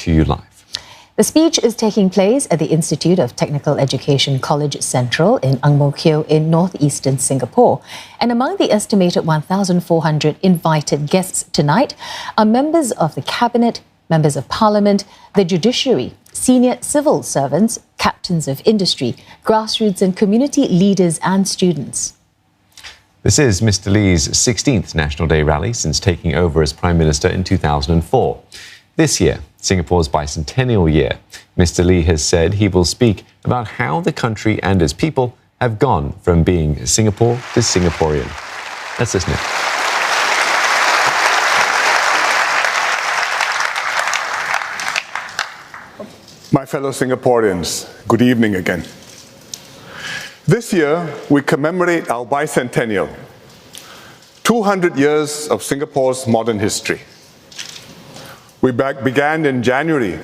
to you live. The speech is taking place at the Institute of Technical Education College Central in Ang Mo Kio in northeastern Singapore. And among the estimated 1,400 invited guests tonight are members of the Cabinet, members of Parliament, the judiciary, senior civil servants, captains of industry, grassroots and community leaders and students. This is Mr. Lee's 16th National Day rally since taking over as Prime Minister in 2004. This year, Singapore's bicentennial year, Mr. Lee has said he will speak about how the country and its people have gone from being Singapore to Singaporean. Let's listen in. My fellow Singaporeans, good evening again. This year, we commemorate our bicentennial, 200 years of Singapore's modern history. We began in January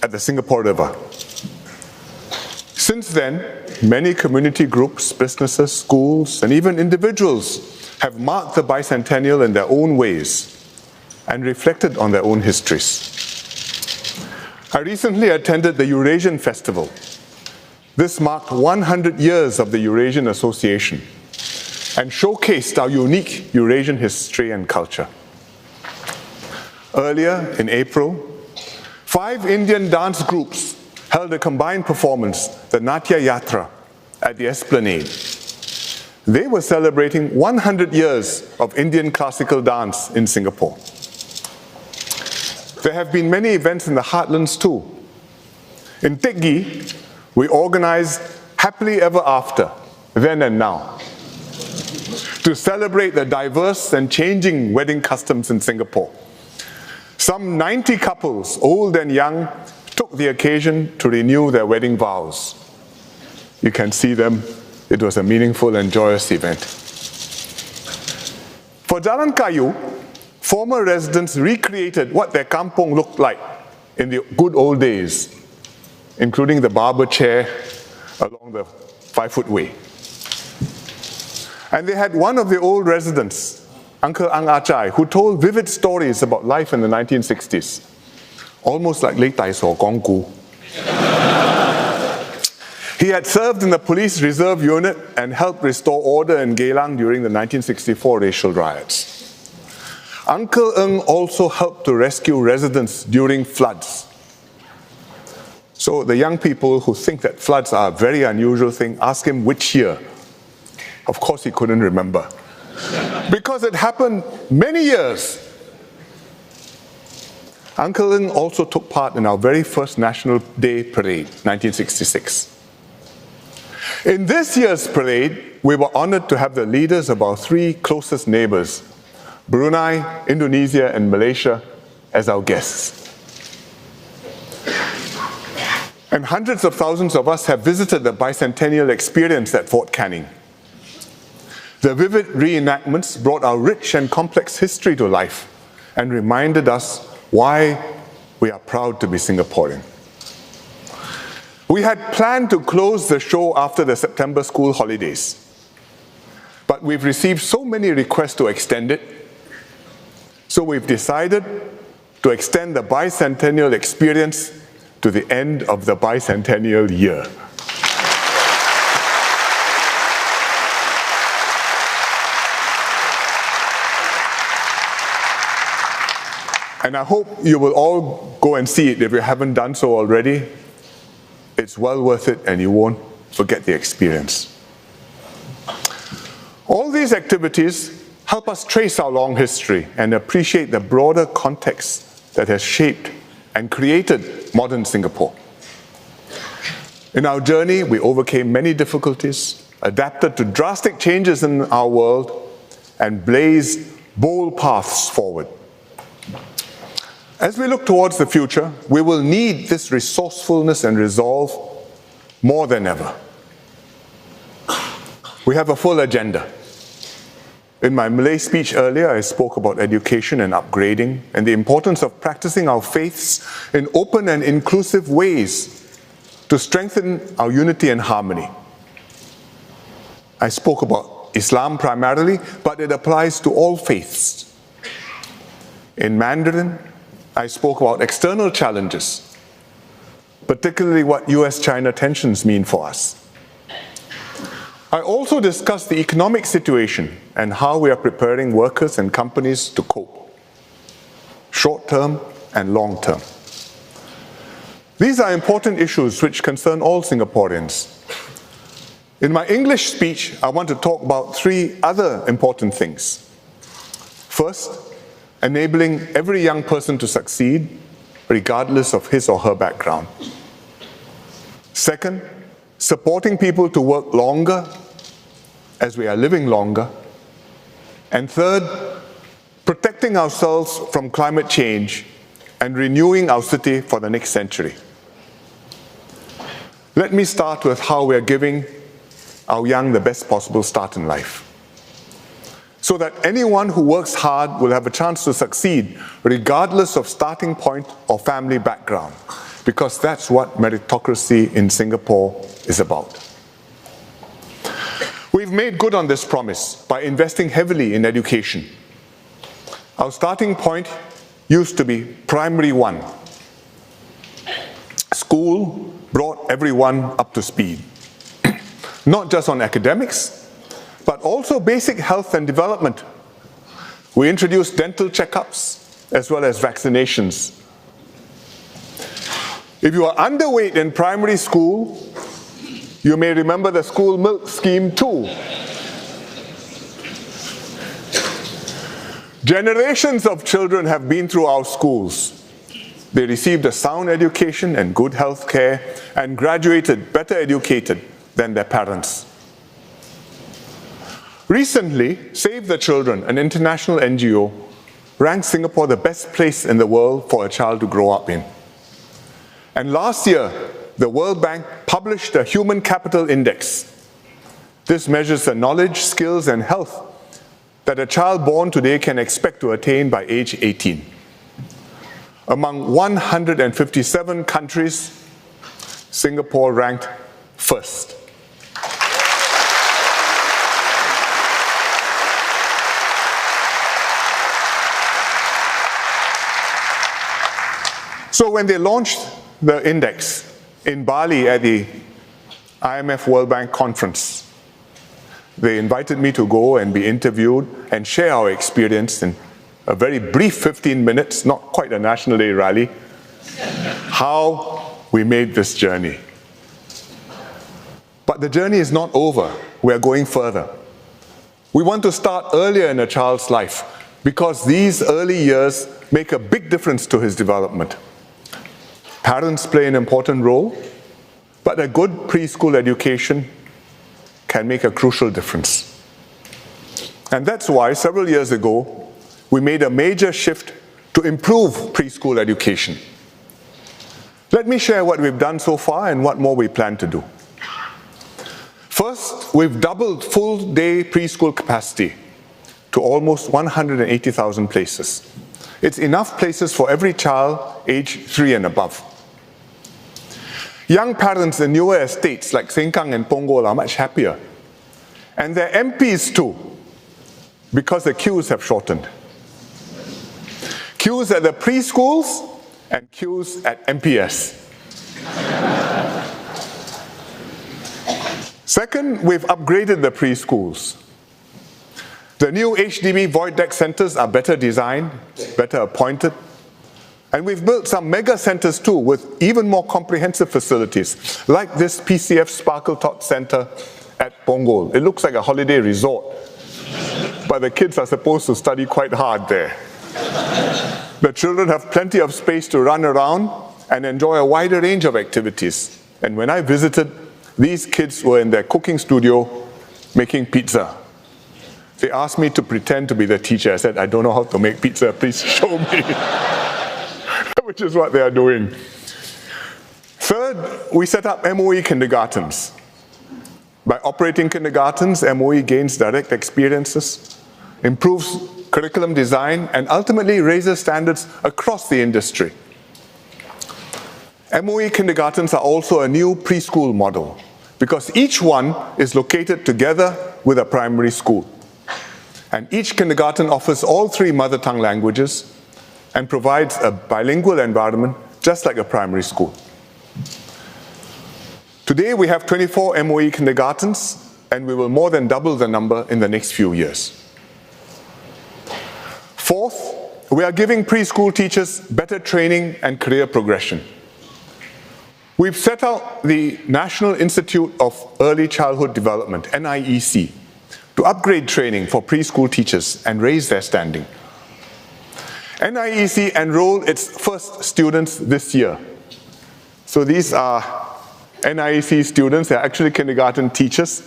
at the Singapore River. Since then, many community groups, businesses, schools, and even individuals have marked the bicentennial in their own ways and reflected on their own histories. I recently attended the Eurasian Festival. This marked 100 years of the Eurasian Association and showcased our unique Eurasian history and culture. Earlier in April, 5 Indian dance groups held a combined performance, the Natya Yatra, at the Esplanade. They were celebrating 100 years of Indian classical dance in Singapore. There have been many events in the heartlands too. In Teck Ghee, we organized Happily Ever After, then and now, to celebrate the diverse and changing wedding customs in Singapore. Some 90 couples, old and young, took the occasion to renew their wedding vows. You can see them. It was a meaningful and joyous event. For Jalan Kayu, former residents recreated what their kampong looked like in the good old days, including the barber chair along the 5-foot way. And they had one of the old residents, Uncle Ang Achai, who told vivid stories about life in the 1960s, almost like Lek Tai So Kong Gu. He had served in the Police Reserve Unit and helped restore order in Geylang during the 1964 racial riots. Uncle Ng also helped to rescue residents during floods. So the young people who think that floods are a very unusual thing, ask him which year. Of course he couldn't remember. Because it happened many years. Uncle Ng also took part in our very first National Day parade, 1966. In this year's parade, we were honored to have the leaders of our 3 closest neighbors, Brunei, Indonesia, and Malaysia, as our guests. And hundreds of thousands of us have visited the bicentennial experience at Fort Canning. The vivid reenactments brought our rich and complex history to life and reminded us why we are proud to be Singaporean. We had planned to close the show after the September school holidays, but we've received so many requests to extend it, so we've decided to extend the bicentennial experience to the end of the bicentennial year. And I hope you will all go and see it if you haven't done so already. It's well worth it and you won't forget the experience. All these activities help us trace our long history and appreciate the broader context that has shaped and created modern Singapore. In our journey, we overcame many difficulties, adapted to drastic changes in our world, and blazed bold paths forward. As we look towards the future, we will need this resourcefulness and resolve more than ever. We have a full agenda. In my Malay speech earlier, I spoke about education and upgrading and the importance of practicing our faiths in open and inclusive ways to strengthen our unity and harmony. I spoke about Islam primarily, but it applies to all faiths. In Mandarin, I spoke about external challenges, particularly what US-China tensions mean for us. I also discussed the economic situation and how we are preparing workers and companies to cope, short-term and long-term. These are important issues which concern all Singaporeans. In my English speech, I want to talk about three other important things. First, enabling every young person to succeed, regardless of his or her background. Second, supporting people to work longer as we are living longer. And third, protecting ourselves from climate change and renewing our city for the next century. Let me start with how we are giving our young the best possible start in life, so that anyone who works hard will have a chance to succeed regardless of starting point or family background, because that's what meritocracy in Singapore is about. We've made good on this promise by investing heavily in education. Our starting point used to be primary 1. School brought everyone up to speed, not just on academics, but also basic health and development. We introduced dental checkups as well as vaccinations. If you are underweight in primary school, you may remember the school milk scheme too. Generations of children have been through our schools. They received a sound education and good health care and graduated better educated than their parents. Recently, Save the Children, an international NGO, ranked Singapore the best place in the world for a child to grow up in. And last year, the World Bank published a Human Capital Index. This measures the knowledge, skills, and health that a child born today can expect to attain by age 18. Among 157 countries, Singapore ranked first. So when they launched the index in Bali at the IMF World Bank conference, they invited me to go and be interviewed and share our experience in a very brief 15 minutes, not quite a National Day rally, how we made this journey. But the journey is not over. We are going further. We want to start earlier in a child's life because these early years make a big difference to his development. Parents play an important role, but a good preschool education can make a crucial difference. And that's why several years ago, we made a major shift to improve preschool education. Let me share what we've done so far and what more we plan to do. First, we've doubled full-day preschool capacity to almost 180,000 places. It's enough places for every child aged 3 and above. Young parents in newer estates like Sengkang and Punggol are much happier. And their MPs too, because the queues have shortened. Queues at the preschools and queues at MPS. Second, we've upgraded the preschools. The new HDB void deck centers are better designed, better appointed. And we've built some mega centers too with even more comprehensive facilities, like this PCF Sparkle Tot Center at Punggol. It looks like a holiday resort, but the kids are supposed to study quite hard there. The children have plenty of space to run around and enjoy a wider range of activities. And when I visited, these kids were in their cooking studio making pizza. They asked me to pretend to be the teacher. I said, I don't know how to make pizza, please show me. Which is what they are doing. Third, we set up MOE kindergartens. By operating kindergartens, MOE gains direct experiences, improves curriculum design, and ultimately raises standards across the industry. MOE kindergartens are also a new preschool model because each one is located together with a primary school. And each kindergarten offers all 3 mother tongue languages, and provides a bilingual environment just like a primary school. Today we have 24 MOE kindergartens, and we will more than double the number in the next few years. Fourth, we are giving preschool teachers better training and career progression. We've set out the National Institute of Early Childhood Development, NIEC, to upgrade training for preschool teachers and raise their standing. NIEC enrolled its first students this year. So these are NIEC students. They're actually kindergarten teachers,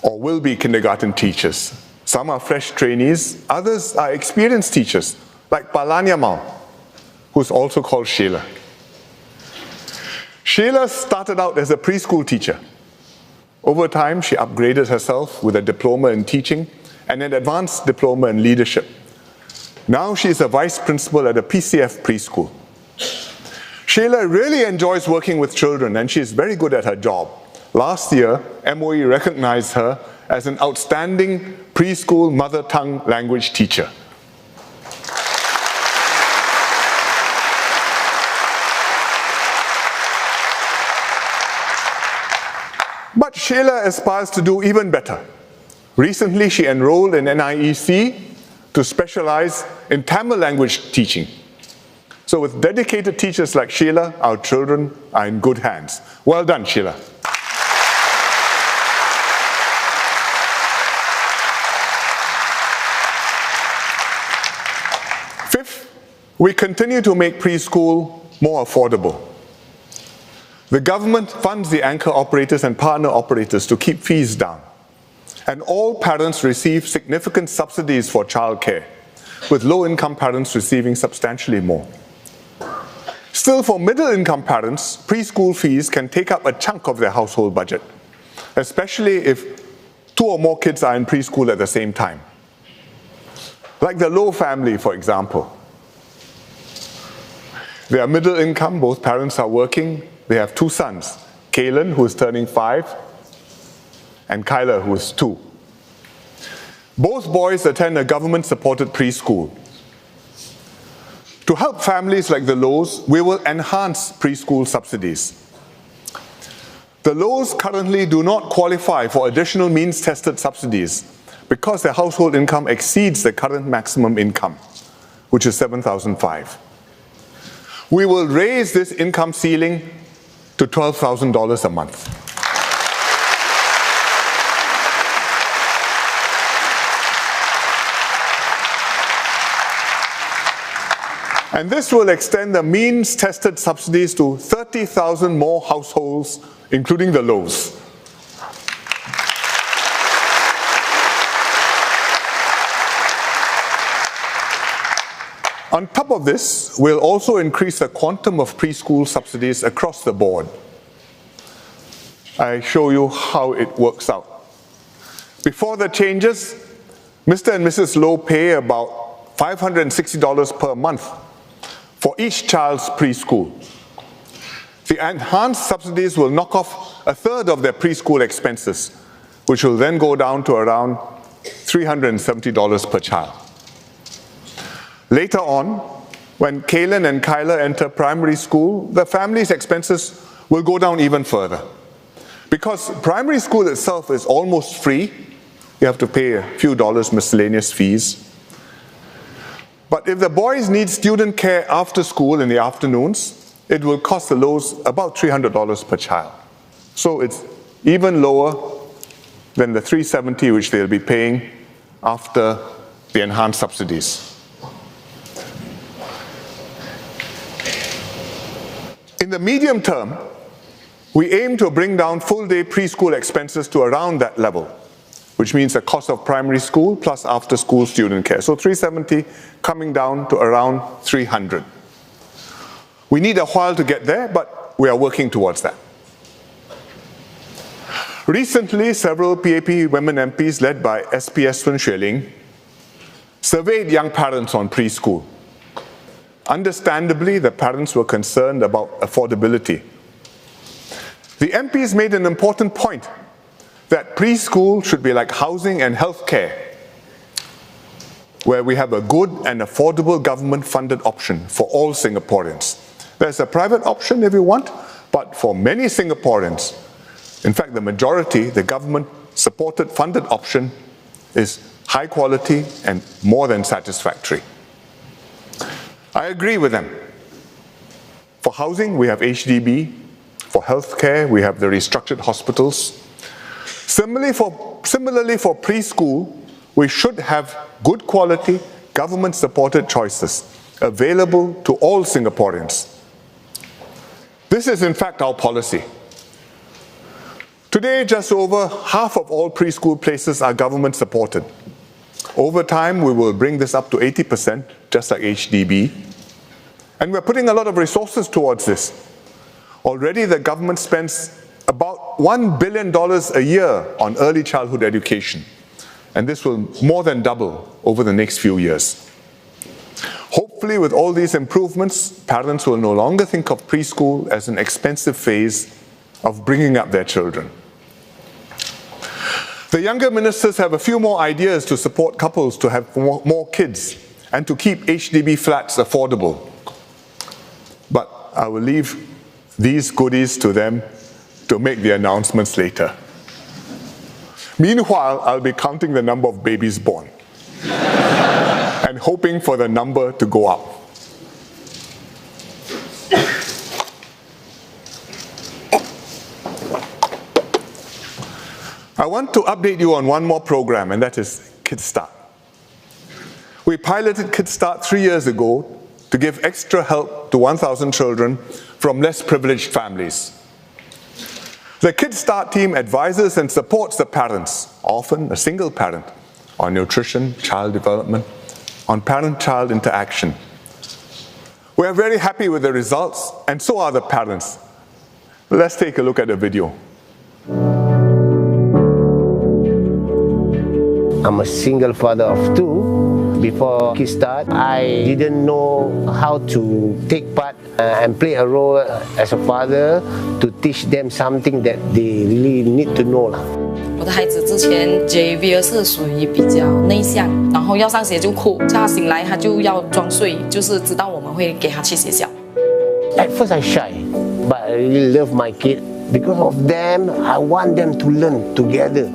or will be kindergarten teachers. Some are fresh trainees, others are experienced teachers, like Palanya Mau, who's also called Sheila. Sheila started out as a preschool teacher. Over time, she upgraded herself with a diploma in teaching and an advanced diploma in leadership. Now she's a vice principal at a PCF preschool. Sheila really enjoys working with children, and she's very good at her job. Last year, MOE recognized her as an outstanding preschool mother tongue language teacher. But Sheila aspires to do even better. Recently, she enrolled in NIEC to specialize in Tamil language teaching. So with dedicated teachers like Sheila, our children are in good hands. Well done, Sheila. Fifth, we continue to make preschool more affordable. The government funds the anchor operators and partner operators to keep fees down. And all parents receive significant subsidies for childcare, with low-income parents receiving substantially more. Still, for middle-income parents, preschool fees can take up a chunk of their household budget, especially if 2 or more kids are in preschool at the same time. Like the Low family, for example. They are middle income, both parents are working. They have 2 sons, Kalen, who is turning 5, and Kyler, who is 2. Both boys attend a government-supported preschool. To help families like the Lows, we will enhance preschool subsidies. The Lows currently do not qualify for additional means-tested subsidies because their household income exceeds the current maximum income, which is $7,500. We will raise this income ceiling to $12,000 a month. And this will extend the means-tested subsidies to 30,000 more households, including the Lows. On top of this, we'll also increase the quantum of preschool subsidies across the board. I show you how it works out. Before the changes, Mr. and Mrs. Low pay about $560 per month for each child's preschool. The enhanced subsidies will knock off a third of their preschool expenses, which will then go down to around $370 per child. Later on, when Kalen and Kyler enter primary school, the family's expenses will go down even further. Because primary school itself is almost free, you have to pay a few dollars miscellaneous fees. But if the boys need student care after school in the afternoons, it will cost the Lows about $300 per child. So it's even lower than the $370 which they'll be paying after the enhanced subsidies. In the medium term, we aim to bring down full-day preschool expenses to around that level, which means the cost of primary school plus after-school student care. So $370 coming down to around $300. We need a while to get there, but we are working towards that. Recently, several PAP women MPs led by SPS Sun Xueling surveyed young parents on preschool. Understandably, the parents were concerned about affordability. The MPs made an important point that preschool should be like housing and healthcare. where we have a good and affordable government-funded option for all Singaporeans. There's a private option if you want, but for many Singaporeans, in fact the majority, the government-supported funded option is high quality and more than satisfactory. I agree with them. For housing, we have HDB. For healthcare, we have the restructured hospitals. Similarly for preschool, we should have good quality, government-supported choices available to all Singaporeans. This is in fact our policy. Today, just over half of all preschool places are government-supported. Over time, we will bring this up to 80%, just like HDB. And we're putting a lot of resources towards this. Already the government spends about $1 billion a year on early childhood education. And this will more than double over the next few years. Hopefully, with all these improvements, parents will no longer think of preschool as an expensive phase of bringing up their children. The younger ministers have a few more ideas to support couples to have more kids and to keep HDB flats affordable. But I will leave these goodies to them to make the announcements later. Meanwhile, I'll be counting the number of babies born and hoping for the number to go up. I want to update you on one more program, and that is Kids Start. We piloted Kids Start 3 years ago to give extra help to 1,000 children from less privileged families. The Kids Start team advises and supports the parents, often a single parent, on nutrition, child development, on parent-child interaction. We are very happy with the results, and so are the parents. Let's take a look at a video. I'm a single father of 2. Before Kids Start, I didn't know how to take part and play a role as a father to teach them something that they really need to know. 我的孩子之前 JV 是属于比较内向，然后要上学就哭，叫他醒来他就要装睡，就是知道我们会给他去学校。 At first I shy, but I really love my kid. Because of them, I want them to learn together.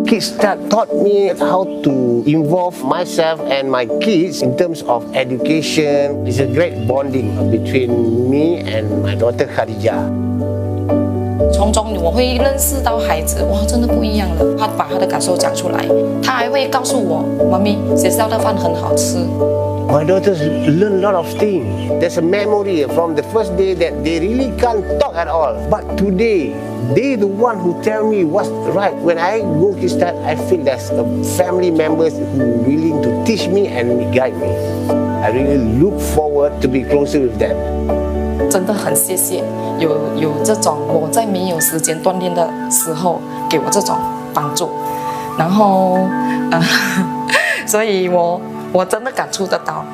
Kids Start taught me how to involve myself and my kids in terms of education. It's a great bonding between me and my daughter Khadijah. 从中我会认识到孩子，哇，真的不一样了。他把他的感受讲出来，他还会告诉我，妈咪，学校的饭很好吃。 My daughters learn a lot of things. There's a memory from the first day that they really can't talk at all. But today, they're the one who tell me what's right. When I go to start, I feel there's family members who are willing to teach me and guide me. I really look forward to be closer with them. 真的很谢谢有这种我在没有时间锻炼的时候给我这种帮助，然后所以我真的感触得到。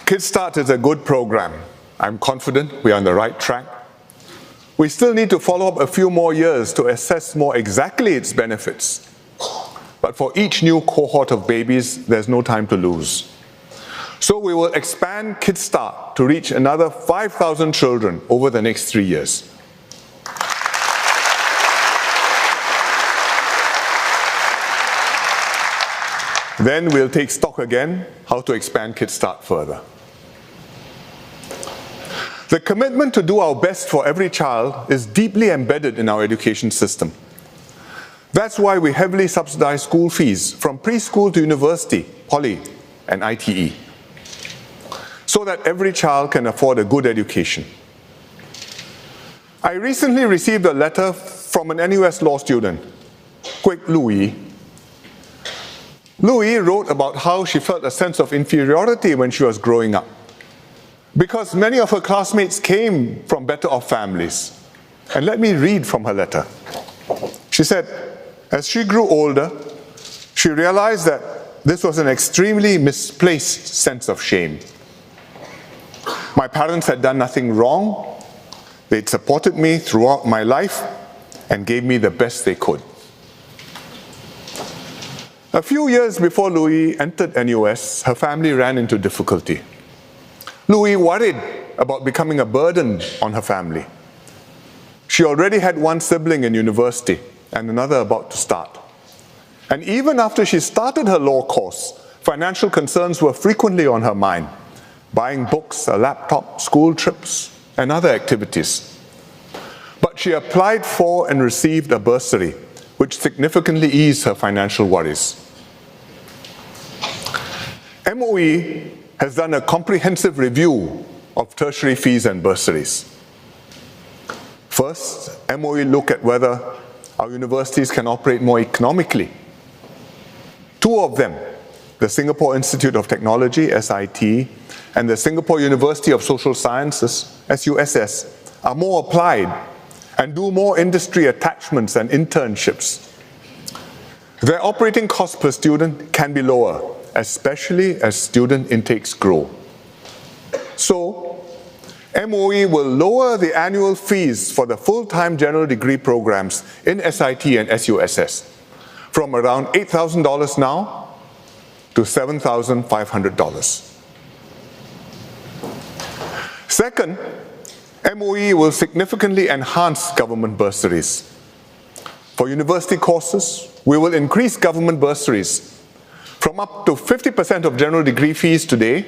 Kids Start is a good program. I'm confident we are on the right track. We still need to follow up a few more years to assess more exactly its benefits. But for each new cohort of babies, there's no time to lose. So we will expand Kids Start to reach another 5,000 children over the next 3 years. Then we'll take stock again how to expand Kids Start further. The commitment to do our best for every child is deeply embedded in our education system. That's why we heavily subsidize school fees from preschool to university, poly, and ITE, so that every child can afford a good education. I recently received a letter from an NUS law student, Kwek Louis. Louis wrote about how she felt a sense of inferiority when she was growing up, because many of her classmates came from better off families. And let me read from her letter. She said, as she grew older, she realized that this was an extremely misplaced sense of shame. My parents had done nothing wrong. They'd supported me throughout my life and gave me the best they could. A few years before Louis entered NUS, her family ran into difficulty. Louis worried about becoming a burden on her family. She already had one sibling in university and another about to start. And even after she started her law course, financial concerns were frequently on her mind, buying books, a laptop, school trips, and other activities. But she applied for and received a bursary, which significantly eased her financial worries. MOE has done a comprehensive review of tertiary fees and bursaries. First, MOE looked at whether our universities can operate more economically. Two of them, the Singapore Institute of Technology, SIT, and the Singapore University of Social Sciences, SUSS, are more applied and do more industry attachments and internships. Their operating cost per student can be lower, especially as student intakes grow. So, MOE will lower the annual fees for the full-time general degree programs in SIT and SUSS from around $8,000 now to $7,500. Second, MOE will significantly enhance government bursaries. For university courses, we will increase government bursaries from up to 50% of general degree fees today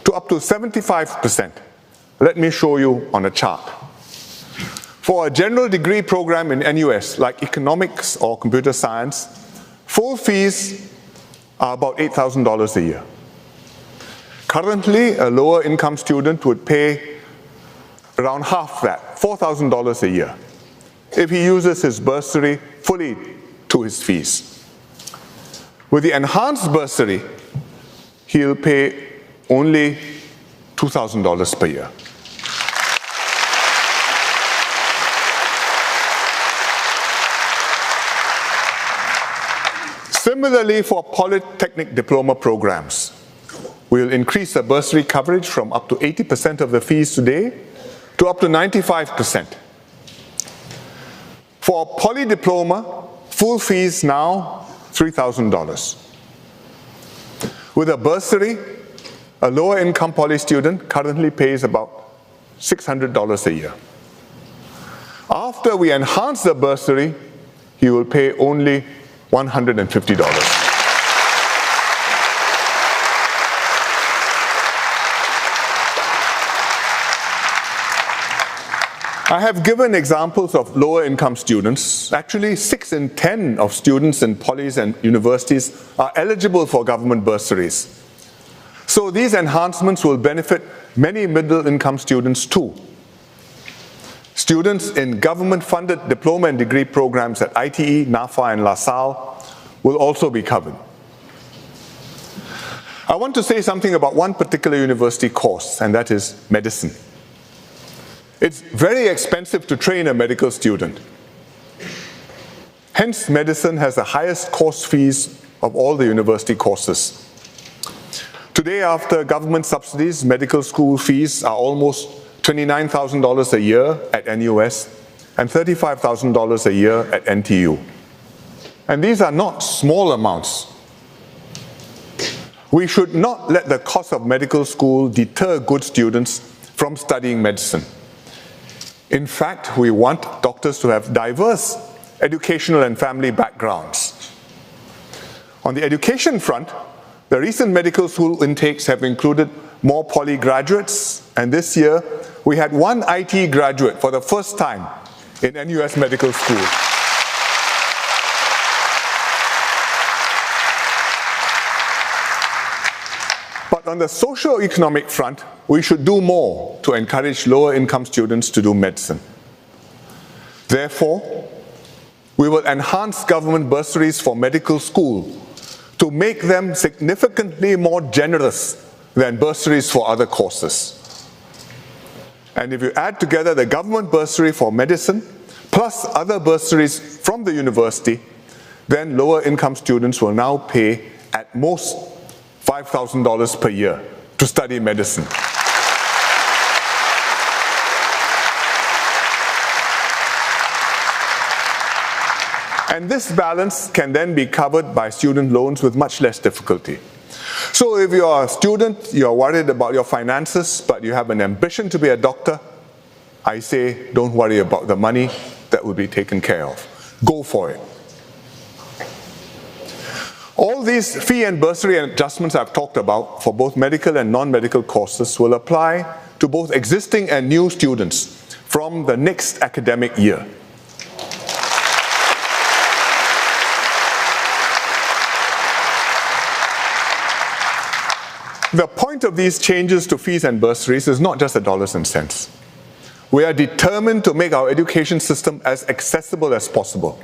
to up to 75%. Let me show you on a chart. For a general degree program in NUS, like economics or computer science, full fees are about $8,000 a year. Currently, a lower income student would pay around half that, $4,000 a year, if he uses his bursary fully to his fees. With the enhanced bursary, he'll pay only $2,000 per year. Similarly, for polytechnic diploma programs, we'll increase the bursary coverage from up to 80% of the fees today to up to 95%. For a poly diploma, full fees now $3,000. With a bursary, a lower income poly student currently pays about $600 a year. After we enhance the bursary, he will pay only $150. I have given examples of lower income students. Actually, 6 in 10 of students in polys and universities are eligible for government bursaries. So these enhancements will benefit many middle income students too. Students in government-funded diploma and degree programs at ITE, NAFA, and LaSalle will also be covered. I want to say something about one particular university course, and that is medicine. It's very expensive to train a medical student. Hence, medicine has the highest course fees of all the university courses. Today, after government subsidies, medical school fees are almost $29,000 a year at NUS and $35,000 a year at NTU. And these are not small amounts. We should not let the cost of medical school deter good students from studying medicine. In fact, we want doctors to have diverse educational and family backgrounds. On the education front, the recent medical school intakes have included more poly graduates, and this year we had one IT graduate for the first time in NUS Medical School. But on the socio-economic front, we should do more to encourage lower income students to do medicine. Therefore, we will enhance government bursaries for medical school to make them significantly more generous than bursaries for other courses. And if you add together the government bursary for medicine plus other bursaries from the university, then lower income students will now pay at most $5,000 per year to study medicine. And this balance can then be covered by student loans with much less difficulty. So if you're a student, you're worried about your finances, but you have an ambition to be a doctor, I say don't worry about the money, that will be taken care of. Go for it. All these fee and bursary adjustments I've talked about for both medical and non-medical courses will apply to both existing and new students from the next academic year. The point of these changes to fees and bursaries is not just the dollars and cents. We are determined to make our education system as accessible as possible.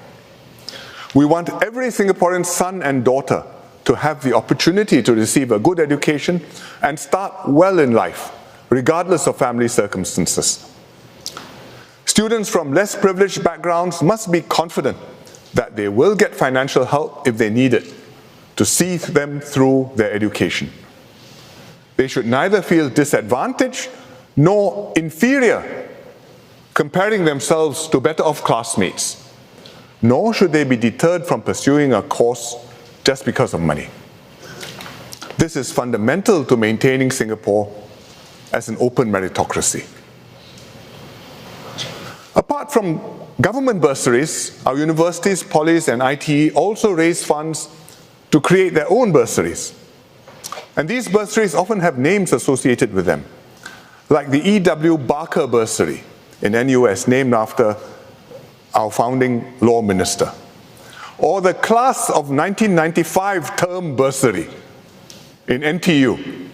We want every Singaporean son and daughter to have the opportunity to receive a good education and start well in life, regardless of family circumstances. Students from less privileged backgrounds must be confident that they will get financial help if they need it to see them through their education. They should neither feel disadvantaged nor inferior, comparing themselves to better off classmates, nor should they be deterred from pursuing a course just because of money. This is fundamental to maintaining Singapore as an open meritocracy. Apart from government bursaries, our universities, polys, and ITE also raise funds to create their own bursaries. And these bursaries often have names associated with them, like the E.W. Barker Bursary in NUS, named after our founding law minister, or the Class of 1995 Term Bursary in NTU.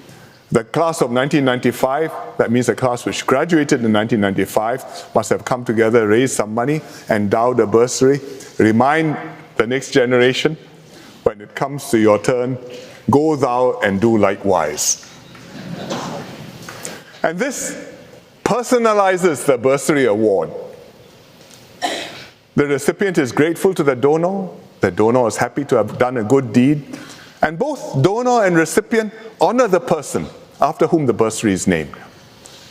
The Class of 1995, that means a class which graduated in 1995, must have come together, raised some money, endowed a bursary, remind the next generation, when it comes to your turn, go thou and do likewise. And this personalizes the bursary award. The recipient is grateful to the donor is happy to have done a good deed, and both donor and recipient honor the person after whom the bursary is named.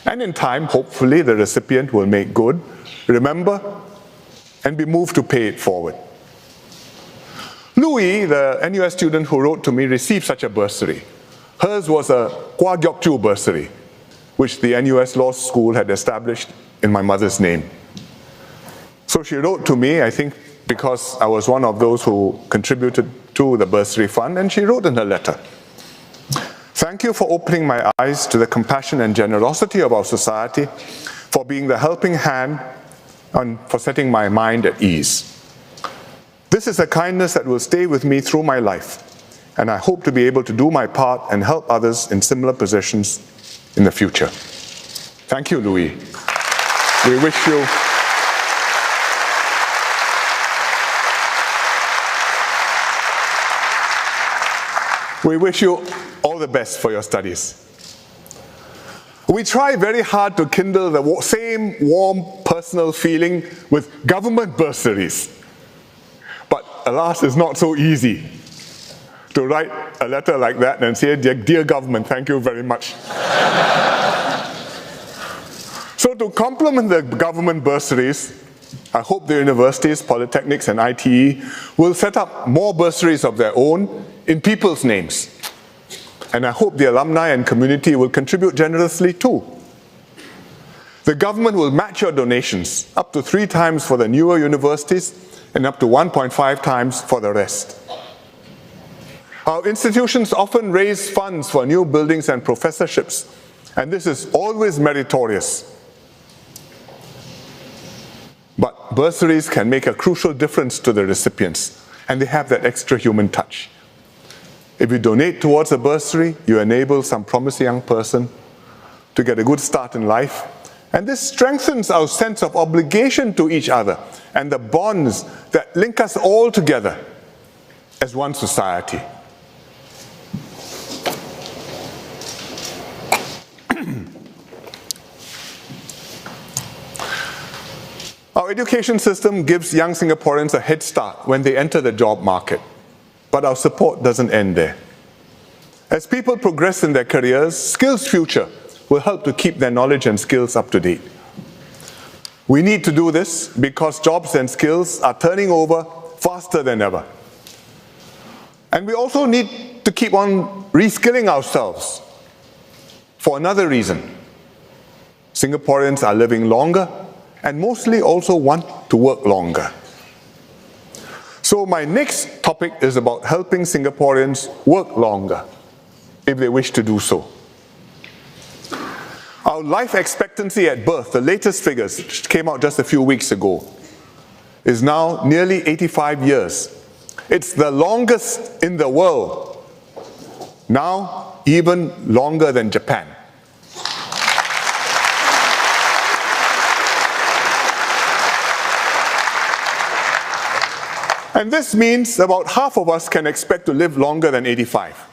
And in time, hopefully, the recipient will make good, remember, and be moved to pay it forward. Louis, the NUS student who wrote to me, received such a bursary. Hers was a Kwa Gyok Chu bursary, which the NUS Law School had established in my mother's name. So she wrote to me, I think because I was one of those who contributed to the bursary fund, and she wrote in her letter, "Thank you for opening my eyes to the compassion and generosity of our society, for being the helping hand, and for setting my mind at ease. This is a kindness that will stay with me through my life, and I hope to be able to do my part and help others in similar positions in the future." Thank you, Louis. We wish you all the best for your studies. We try very hard to kindle the same warm personal feeling with government bursaries. But alas, it's not so easy to write a letter like that and say, "Dear government, thank you very much." So to complement the government bursaries, I hope the universities, polytechnics, and ITE will set up more bursaries of their own in people's names. And I hope the alumni and community will contribute generously too. The government will match your donations up to 3 times for the newer universities and up to 1.5 times for the rest. Our institutions often raise funds for new buildings and professorships, and this is always meritorious. But bursaries can make a crucial difference to the recipients, and they have that extra human touch. If you donate towards a bursary, you enable some promising young person to get a good start in life, and this strengthens our sense of obligation to each other and the bonds that link us all together as one society. Our education system gives young Singaporeans a head start when they enter the job market. But our support doesn't end there. As people progress in their careers, Skills Future will help to keep their knowledge and skills up to date. We need to do this because jobs and skills are turning over faster than ever. And we also need to keep on reskilling ourselves for another reason. Singaporeans are living longer and mostly also want to work longer. So my next topic is about helping Singaporeans work longer if they wish to do so. Our life expectancy at birth, the latest figures, which came out just a few weeks ago, is now nearly 85 years. It's the longest in the world, now even longer than Japan. And this means about half of us can expect to live longer than 85.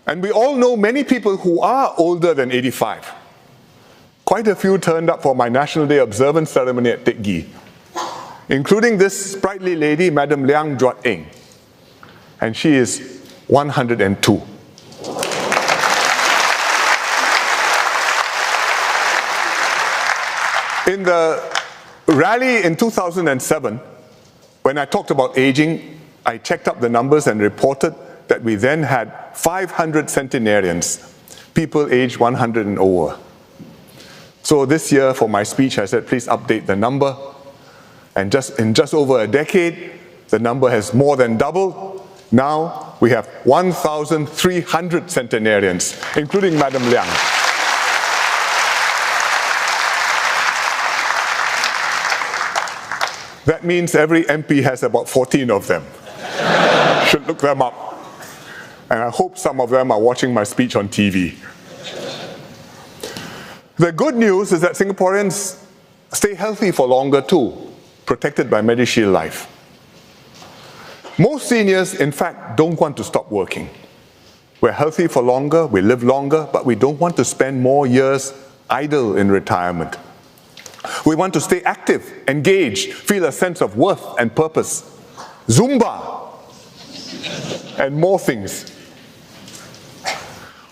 And we all know many people who are older than 85. Quite a few turned up for my National Day observance ceremony at Teck Ghee, including this sprightly lady, Madam Liang Juat Eng. And she is 102. In the rally in 2007, when I talked about aging, I checked up the numbers and reported that we then had 500 centenarians, people aged 100 and over. So this year for my speech, I said, please update the number. And in just over a decade, the number has more than doubled. Now we have 1,300 centenarians, including Madam Liang. That means every MP has about 14 of them. Should look them up. And I hope some of them are watching my speech on TV. The good news is that Singaporeans stay healthy for longer too, protected by MediShield Life. Most seniors, in fact, don't want to stop working. We're healthy for longer, we live longer, but we don't want to spend more years idle in retirement. We want to stay active, engaged, feel a sense of worth and purpose. Zumba and more things.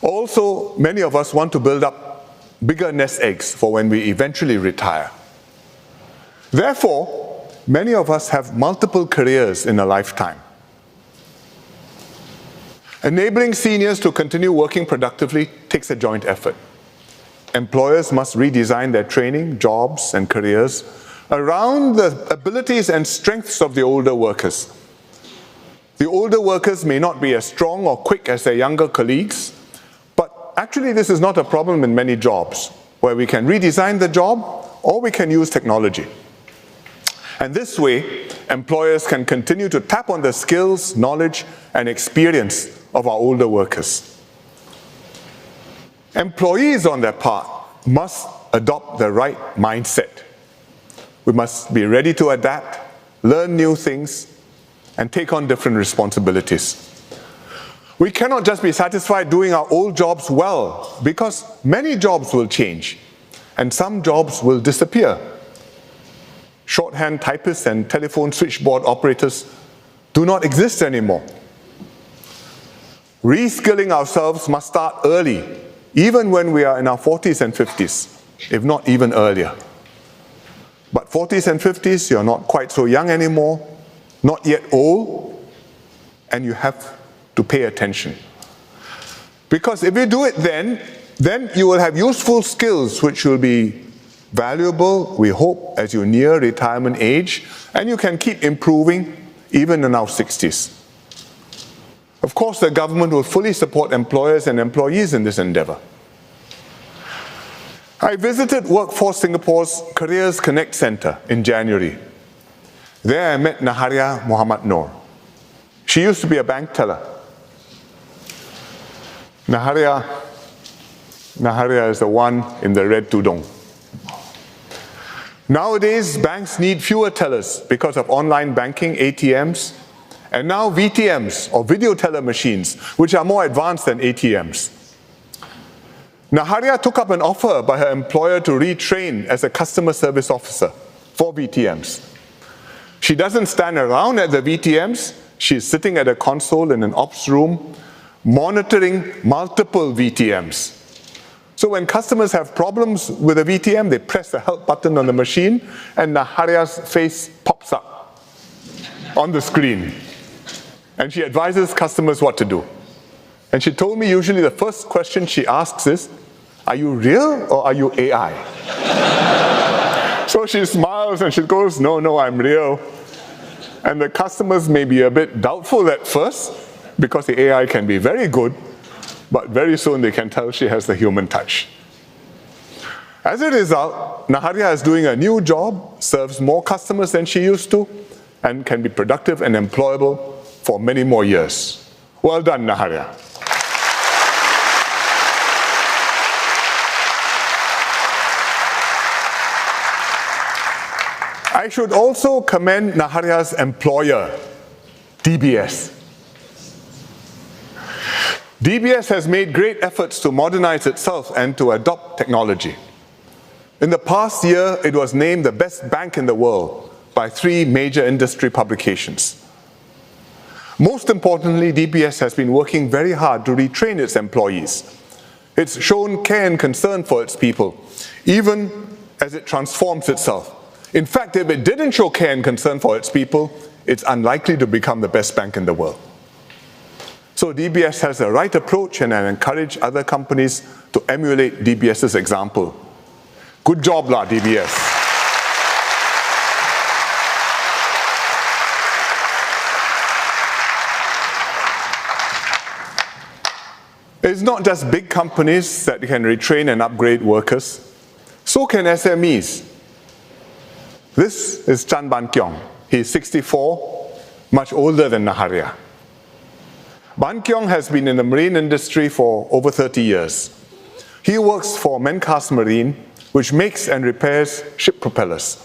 Also, many of us want to build up bigger nest eggs for when we eventually retire. Therefore, many of us have multiple careers in a lifetime. Enabling seniors to continue working productively takes a joint effort. Employers must redesign their training, jobs, and careers around the abilities and strengths of the older workers. The older workers may not be as strong or quick as their younger colleagues, but actually this is not a problem in many jobs, where we can redesign the job or we can use technology. And this way, employers can continue to tap on the skills, knowledge, and experience of our older workers. Employees, on their part, must adopt the right mindset. We must be ready to adapt, learn new things, and take on different responsibilities. We cannot just be satisfied doing our old jobs well, because many jobs will change, and some jobs will disappear. Shorthand typists and telephone switchboard operators do not exist anymore. Reskilling ourselves must start early, even when we are in our 40s and 50s, if not even earlier. But 40s and 50s, you're not quite so young anymore, not yet old, and you have to pay attention. Because if you do it then you will have useful skills which will be valuable, we hope, as you near retirement age, and you can keep improving even in our 60s. Of course, the government will fully support employers and employees in this endeavor. I visited Workforce Singapore's Careers Connect Center in January. There I met Naharia Muhammad Noor. She used to be a bank teller. Naharia is the one in the red tudung. Nowadays, banks need fewer tellers because of online banking, ATMs, and now VTMs, or video teller machines, which are more advanced than ATMs. Naharia took up an offer by her employer to retrain as a customer service officer for VTMs. She doesn't stand around at the VTMs, she's sitting at a console in an ops room, monitoring multiple VTMs. So when customers have problems with a VTM, they press the help button on the machine and Naharia's face pops up. on the screen. And she advises customers what to do. And she told me usually the first question she asks is, "Are you real or are you AI?" So she smiles and she goes, no, I'm real. And the customers may be a bit doubtful at first because the AI can be very good, but very soon they can tell she has the human touch. As a result, Naharia is doing a new job, serves more customers than she used to, and can be productive and employable for many more years. Well done, Naharia. I should also commend Naharia's employer, DBS. DBS has made great efforts to modernize itself and to adopt technology. In the past year, it was named the best bank in the world by 3 major industry publications. Most importantly, DBS has been working very hard to retrain its employees. It's shown care and concern for its people, even as it transforms itself. In fact, if it didn't show care and concern for its people, it's unlikely to become the best bank in the world. So DBS has the right approach, and I encourage other companies to emulate DBS's example. Good job, lah, DBS. It's not just big companies that can retrain and upgrade workers. So can SMEs. This is Chan Ban Kiong. He's 64, much older than Naharia. Ban Kiong has been in the marine industry for over 30 years. He works for Mencast Marine, which makes and repairs ship propellers.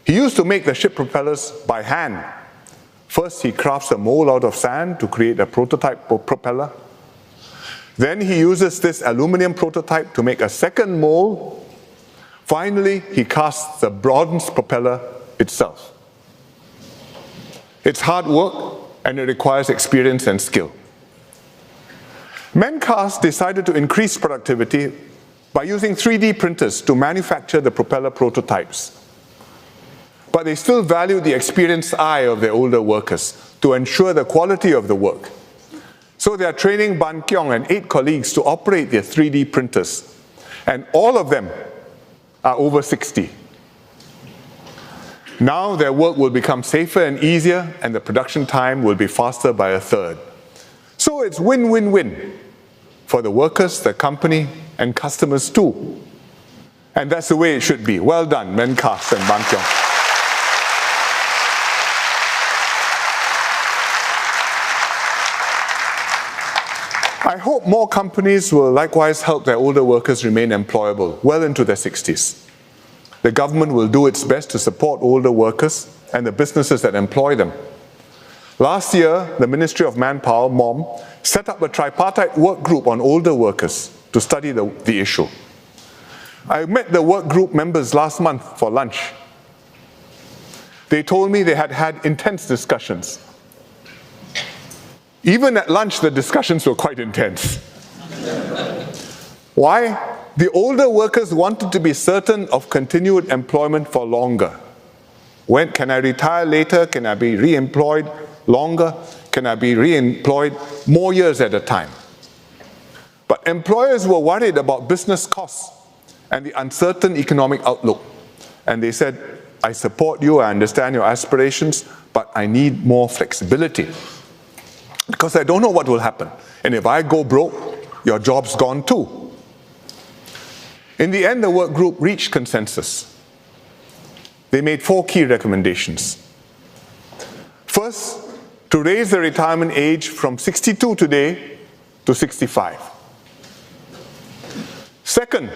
He used to make the ship propellers by hand. First, he crafts a mold out of sand to create a prototype propeller. Then he uses this aluminum prototype to make a second mold. Finally, he casts the bronze propeller itself. It's hard work, and it requires experience and skill. Mencast decided to increase productivity by using 3D printers to manufacture the propeller prototypes. But they still value the experienced eye of their older workers to ensure the quality of the work. So they are training Ban Kiong and 8 colleagues to operate their 3D printers. And all of them are over 60. Now their work will become safer and easier, and the production time will be faster by 1/3. So it's win-win-win for the workers, the company, and customers too. And that's the way it should be. Well done, Mencast and Ban Kiong. I hope more companies will likewise help their older workers remain employable well into their 60s. The government will do its best to support older workers and the businesses that employ them. Last year, the Ministry of Manpower, MOM, set up a tripartite work group on older workers to study the issue. I met the work group members last month for lunch. They told me they had had intense discussions. Even at lunch, the discussions were quite intense. Why? The older workers wanted to be certain of continued employment for longer. When can I retire later? Can I be re-employed longer? Can I be re-employed more years at a time? But employers were worried about business costs and the uncertain economic outlook. And they said, I support you, I understand your aspirations, but I need more flexibility. Because I don't know what will happen. And if I go broke, your job's gone too. In the end, the work group reached consensus. They made 4 key recommendations. First, to raise the retirement age from 62 today to 65. Second,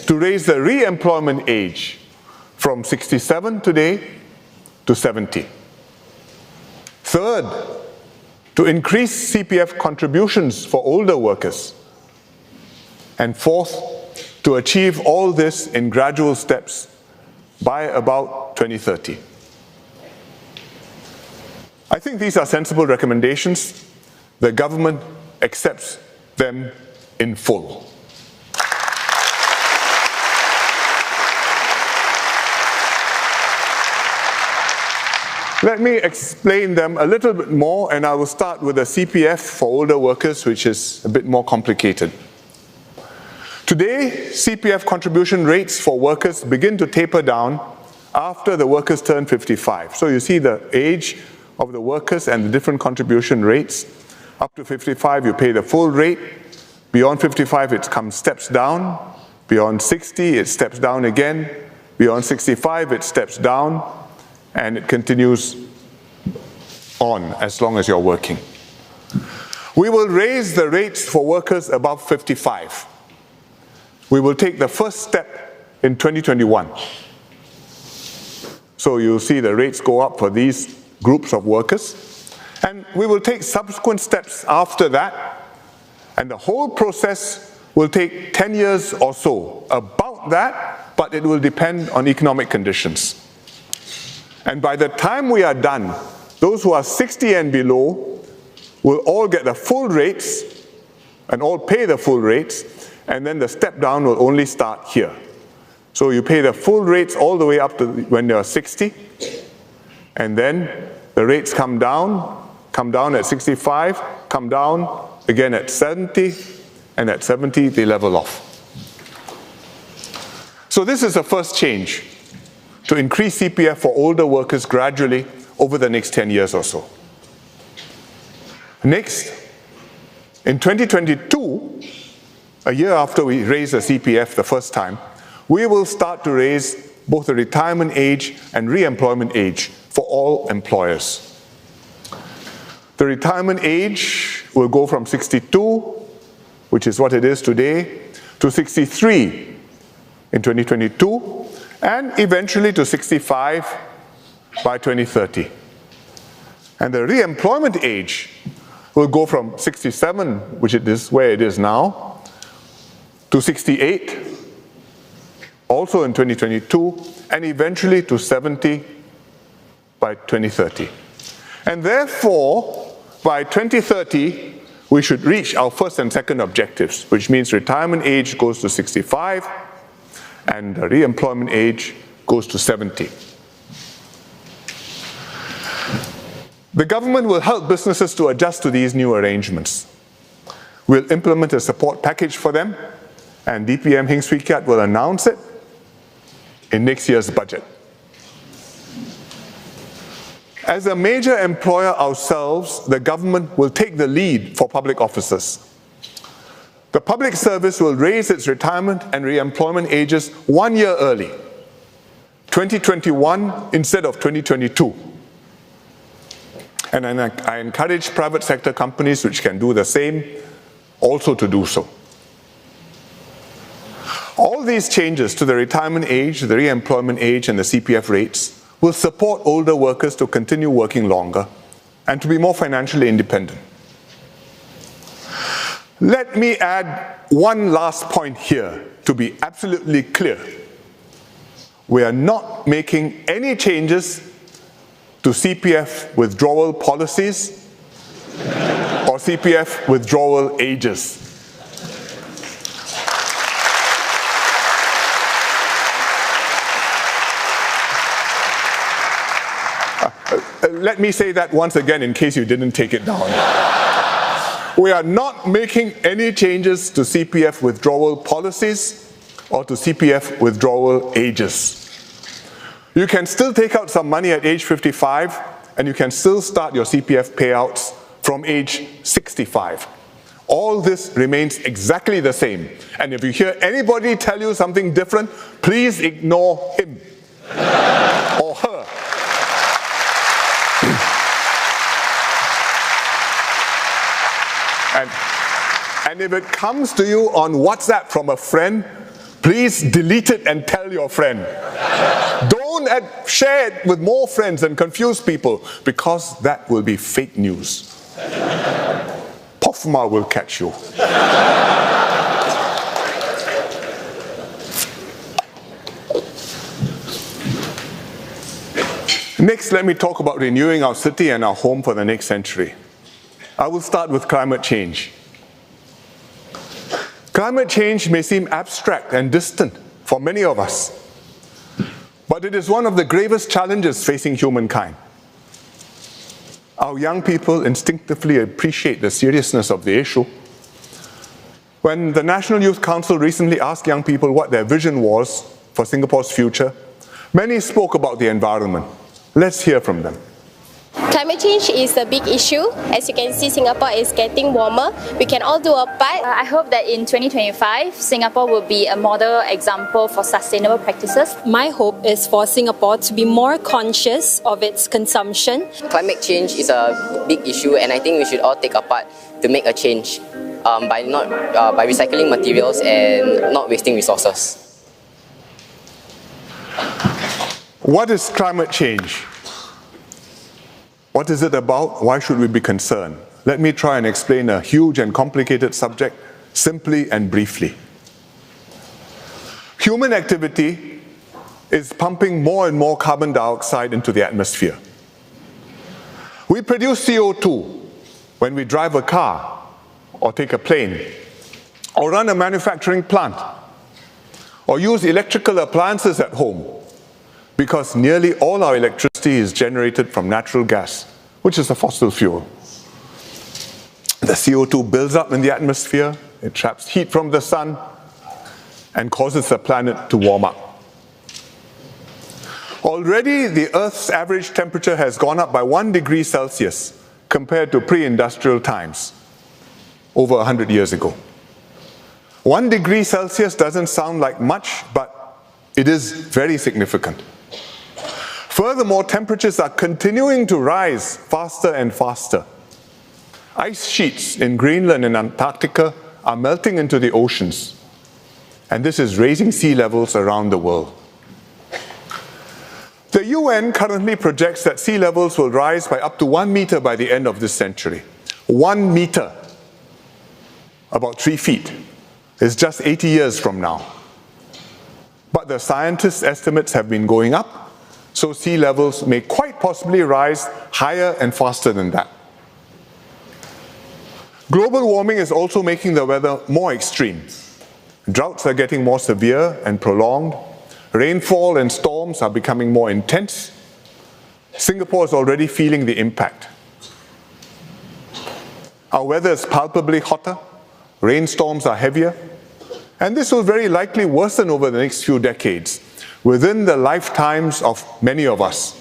to raise the re-employment age from 67 today to 70. Third, to increase CPF contributions for older workers. And fourth, to achieve all this in gradual steps by about 2030. I think these are sensible recommendations. The government accepts them in full. Let me explain them a little bit more, and I will start with the CPF for older workers, which is a bit more complicated. Today, CPF contribution rates for workers begin to taper down after the workers turn 55. So you see the age of the workers and the different contribution rates. Up to 55, you pay the full rate. Beyond 55, it steps down. Beyond 60, it steps down again. Beyond 65, it steps down. And it continues on as long as you're working. We will raise the rates for workers above 55. We will take the first step in 2021. So you'll see the rates go up for these groups of workers. And we will take subsequent steps after that. And the whole process will take 10 years or so. About that, but it will depend on economic conditions. And by the time we are done, those who are 60 and below will all get the full rates and all pay the full rates, and then the step down will only start here. So you pay the full rates all the way up to when you're 60, and then the rates come down at 65, come down again at 70, and at 70 they level off. So this is the first change, to increase CPF for older workers gradually over the next 10 years or so. Next, in 2022, a year after we raise the CPF the first time, we will start to raise both the retirement age and re-employment age for all employers. The retirement age will go from 62, which is what it is today, to 63 in 2022, and eventually to 65 by 2030. And the re-employment age will go from 67, which it is where it is now, to 68, also in 2022, and eventually to 70 by 2030. And therefore, by 2030, we should reach our first and second objectives, which means retirement age goes to 65, and the re-employment age goes to 70. The government will help businesses to adjust to these new arrangements. We'll implement a support package for them, and DPM Heng Swee Keat will announce it in next year's budget. As a major employer ourselves, the government will take the lead for public officers. The public service will raise its retirement and re-employment ages 1 year early, 2021 instead of 2022. And I encourage private sector companies which can do the same also to do so. All these changes to the retirement age, the re-employment age, and the CPF rates will support older workers to continue working longer and to be more financially independent. Let me add one last point here to be absolutely clear. We are not making any changes to CPF withdrawal policies or CPF withdrawal ages. Let me say that once again in case you didn't take it down. We are not making any changes to CPF withdrawal policies or to CPF withdrawal ages. You can still take out some money at age 55, and you can still start your CPF payouts from age 65. All this remains exactly the same. And if you hear anybody tell you something different, please ignore him or her. And if it comes to you on WhatsApp from a friend, please delete it and tell your friend. Don't share it with more friends and confuse people, because that will be fake news. Pofma will catch you. Next, let me talk about renewing our city and our home for the next century. I will start with climate change. Climate change may seem abstract and distant for many of us, but it is one of the gravest challenges facing humankind. Our young people instinctively appreciate the seriousness of the issue. When the National Youth Council recently asked young people what their vision was for Singapore's future, many spoke about the environment. Let's hear from them. Climate change is a big issue. As you can see, Singapore is getting warmer. We can all do our part. I hope that in 2025, Singapore will be a model example for sustainable practices. My hope is for Singapore to be more conscious of its consumption. Climate change is a big issue, and I think we should all take a part to make a change by recycling materials and not wasting resources. What is climate change? What is it about? Why should we be concerned? Let me try and explain a huge and complicated subject simply and briefly. Human activity is pumping more and more carbon dioxide into the atmosphere. We produce CO2 when we drive a car or take a plane or run a manufacturing plant or use electrical appliances at home, because nearly all our electricity is generated from natural gas, which is a fossil fuel. The CO2 builds up in the atmosphere, it traps heat from the sun, and causes the planet to warm up. Already, the Earth's average temperature has gone up by 1 degree Celsius compared to pre-industrial times, over 100 years ago. 1 degree Celsius doesn't sound like much, but it is very significant. Furthermore, temperatures are continuing to rise faster and faster. Ice sheets in Greenland and Antarctica are melting into the oceans, and this is raising sea levels around the world. The UN currently projects that sea levels will rise by up to 1 meter by the end of this century. 1 meter, about 3 feet, is just 80 years from now. But the scientists' estimates have been going up, so sea levels may quite possibly rise higher and faster than that. Global warming is also making the weather more extreme. Droughts are getting more severe and prolonged. Rainfall and storms are becoming more intense. Singapore is already feeling the impact. Our weather is palpably hotter. Rainstorms are heavier. And this will very likely worsen over the next few decades, within the lifetimes of many of us.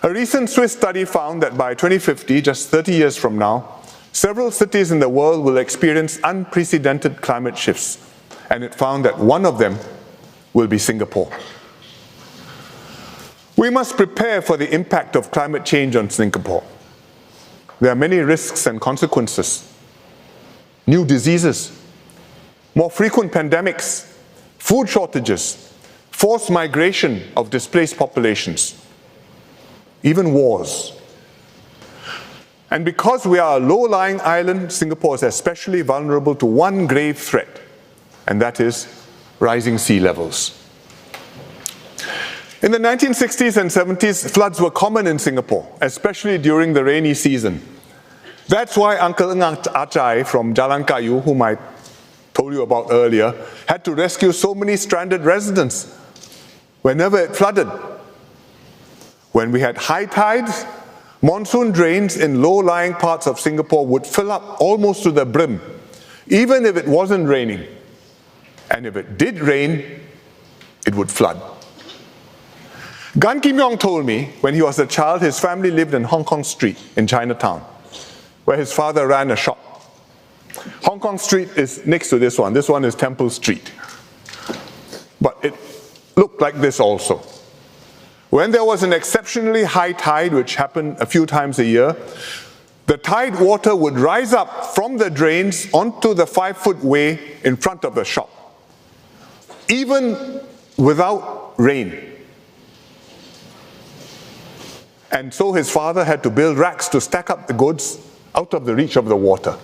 A recent Swiss study found that by 2050, just 30 years from now, several cities in the world will experience unprecedented climate shifts, and it found that one of them will be Singapore. We must prepare for the impact of climate change on Singapore. There are many risks and consequences. New diseases, more frequent pandemics, food shortages, forced migration of displaced populations, even wars. And because we are a low-lying island, Singapore is especially vulnerable to one grave threat, and that is rising sea levels. In the 1960s and 70s, floods were common in Singapore, especially during the rainy season. That's why Uncle Ng Achai from Jalan Kayu, whom I told you about earlier, had to rescue so many stranded residents whenever it flooded. When we had high tides, monsoon drains in low-lying parts of Singapore would fill up almost to the brim, even if it wasn't raining. And if it did rain, it would flood. Gan Kim Yong told me when he was a child, his family lived in Hong Kong Street in Chinatown, where his father ran a shop. Hong Kong Street is next to this one. This one is Temple Street. But it looked like this also. When there was an exceptionally high tide, which happened a few times a year, the tide water would rise up from the drains onto the 5-foot way in front of the shop, even without rain. And so his father had to build racks to stack up the goods out of the reach of the water.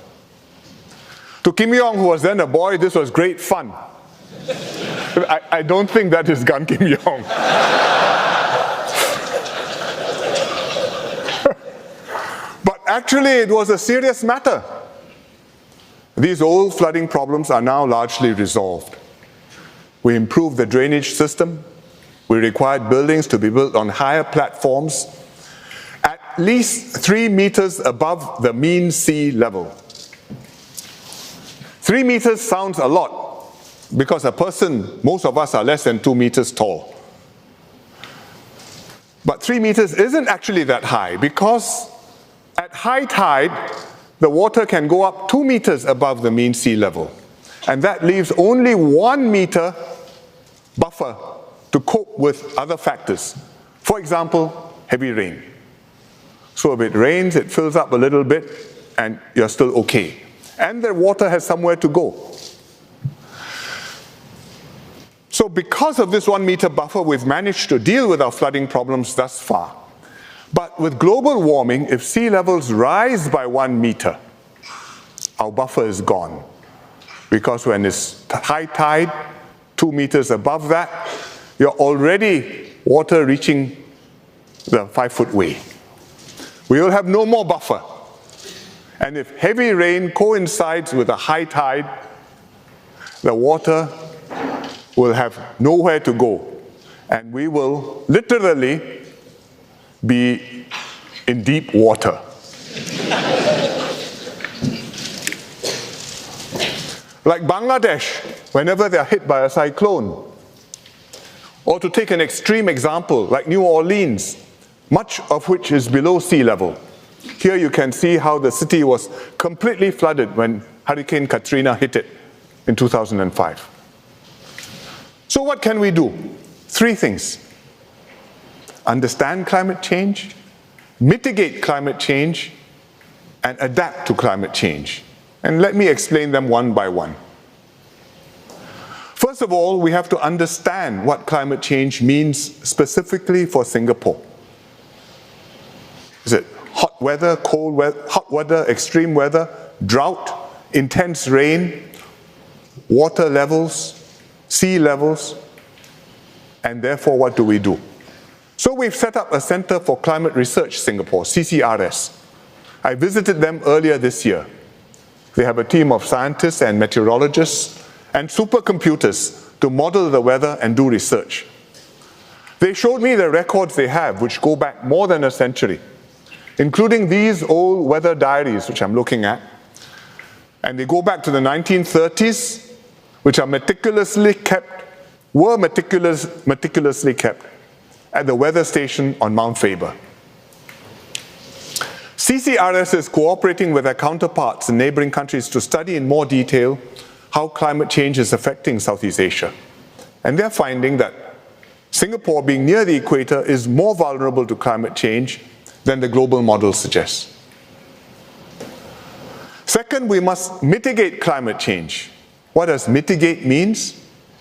To Kim Yong, who was then a boy, this was great fun. I don't think that is Gan Kim Yong. But actually, it was a serious matter. These old flooding problems are now largely resolved. We improved the drainage system. We required buildings to be built on higher platforms. At at least 3 meters above the mean sea level. 3 meters sounds a lot because a person, most of us are less than 2 meters tall. But 3 meters isn't actually that high because at high tide, the water can go up 2 meters above the mean sea level. And that leaves only 1 meter buffer to cope with other factors. For example, heavy rain. So if it rains, it fills up a little bit and you're still okay. And the water has somewhere to go. So because of this 1 meter buffer, we've managed to deal with our flooding problems thus far. But with global warming, if sea levels rise by 1 meter, our buffer is gone. Because when it's high tide, 2 meters above that, you're already water reaching the 5-foot way. We will have no more buffer. And if heavy rain coincides with a high tide, the water will have nowhere to go. And we will literally be in deep water. Like Bangladesh, whenever they are hit by a cyclone. Or to take an extreme example, like New Orleans, much of which is below sea level. Here you can see how the city was completely flooded when Hurricane Katrina hit it in 2005. So what can we do? 3 things. Understand climate change, mitigate climate change, and adapt to climate change. And let me explain them one by one. First of all, we have to understand what climate change means specifically for Singapore. Is it hot weather, cold weather, hot weather, extreme weather, drought, intense rain, water levels, sea levels, and therefore what do we do? So we've set up a Center for Climate Research Singapore, CCRS. I visited them earlier this year. They have a team of scientists and meteorologists and supercomputers to model the weather and do research. They showed me the records they have, which go back more than a century, including these old weather diaries, which I'm looking at. And they go back to the 1930s, which are meticulously kept at the weather station on Mount Faber. CCRS is cooperating with their counterparts in neighboring countries to study in more detail how climate change is affecting Southeast Asia. And they're finding that Singapore, being near the equator, is more vulnerable to climate change than the global model suggests. Second, we must mitigate climate change. What does mitigate mean?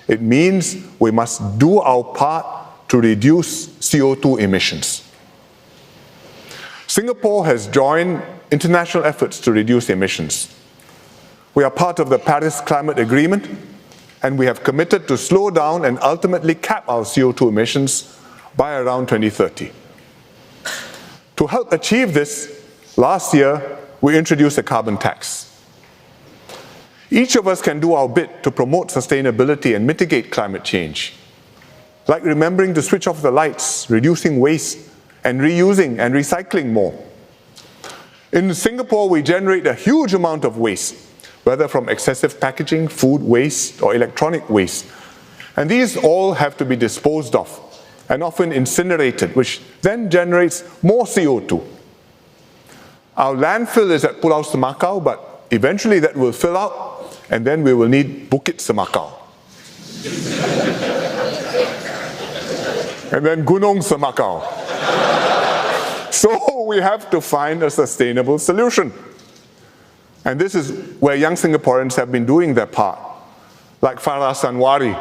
It means we must do our part to reduce CO2 emissions. Singapore has joined international efforts to reduce emissions. We are part of the Paris Climate Agreement, and we have committed to slow down and ultimately cap our CO2 emissions by around 2030. To help achieve this, last year we introduced a carbon tax. Each of us can do our bit to promote sustainability and mitigate climate change, like remembering to switch off the lights, reducing waste, and reusing and recycling more. In Singapore, we generate a huge amount of waste, whether from excessive packaging, food waste, or electronic waste. And these all have to be disposed of and often incinerated, which then generates more CO2. Our landfill is at Pulau Semakau, but eventually that will fill out, and then we will need Bukit Semakau. And then Gunung Semakau. So we have to find a sustainable solution. And this is where young Singaporeans have been doing their part, like Farah Sanwari,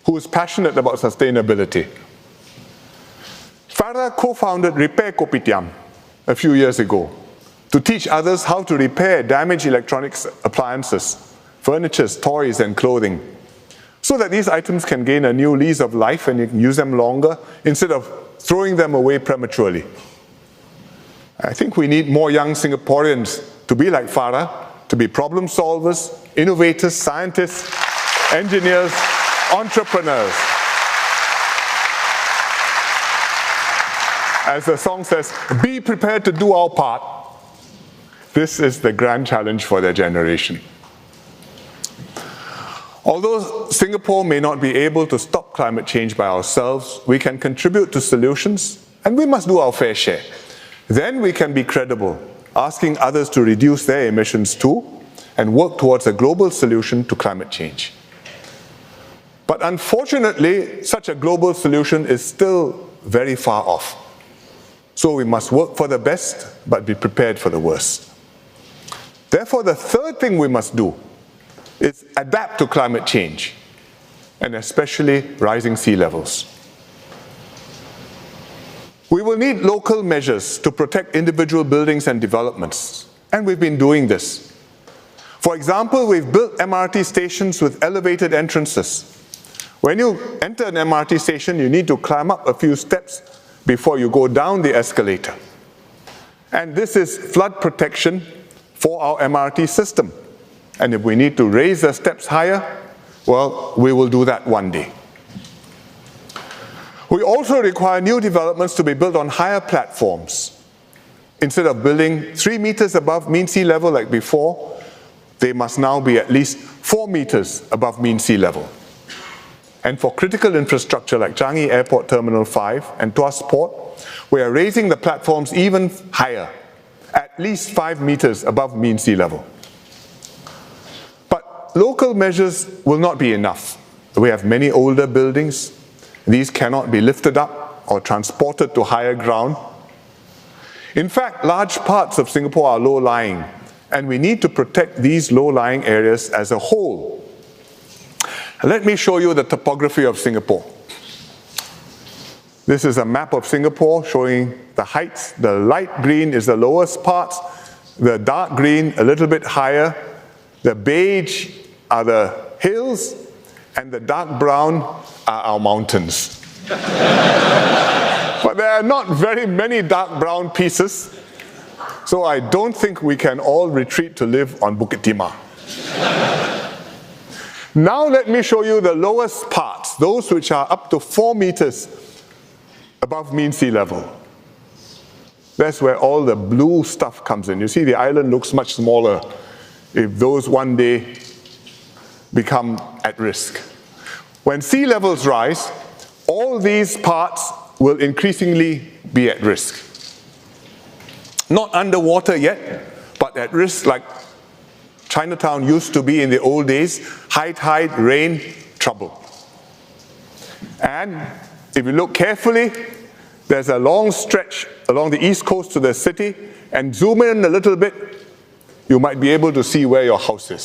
who is passionate about sustainability. Farah co-founded Repair Kopitiam a few years ago to teach others how to repair damaged electronics appliances, furniture, toys, and clothing, so that these items can gain a new lease of life and you can use them longer instead of throwing them away prematurely. I think we need more young Singaporeans to be like Farah, to be problem solvers, innovators, scientists, engineers, entrepreneurs. as the song says, be prepared to do our part. This is the grand challenge for their generation. Although Singapore may not be able to stop climate change by ourselves, we can contribute to solutions, and we must do our fair share. Then we can be credible, asking others to reduce their emissions too, and work towards a global solution to climate change. But unfortunately, such a global solution is still very far off. So we must work for the best, but be prepared for the worst. Therefore, the third thing we must do is adapt to climate change, and especially rising sea levels. We will need local measures to protect individual buildings and developments, and we've been doing this. For example, we've built MRT stations with elevated entrances. When you enter an MRT station, you need to climb up a few steps before you go down the escalator. And this is flood protection for our MRT system. And if we need to raise the steps higher, well, we will do that one day. We also require new developments to be built on higher platforms. Instead of building 3 meters above mean sea level like before, they must now be at least 4 meters above mean sea level. And for critical infrastructure like Changi Airport Terminal 5 and Tuas Port, we are raising the platforms even higher, at least 5 meters above mean sea level. But local measures will not be enough. We have many older buildings. These cannot be lifted up or transported to higher ground. In fact, large parts of Singapore are low-lying, and we need to protect these low-lying areas as a whole. Let me show you the topography of Singapore. This is a map of Singapore showing the heights. The light green is the lowest parts, the dark green a little bit higher, the beige are the hills, and the dark brown are our mountains. But there are not very many dark brown pieces, so I don't think we can all retreat to live on Bukit Timah. Now let me show you the lowest parts, those which are up to 4 meters above mean sea level. That's where all the blue stuff comes in. You see, the island looks much smaller if those one day become at risk. When sea levels rise, all these parts will increasingly be at risk. Not underwater yet, but at risk like Chinatown used to be in the old days, high tide, rain, trouble. And if you look carefully, there's a long stretch along the east coast to the city, and zoom in a little bit, you might be able to see where your house is.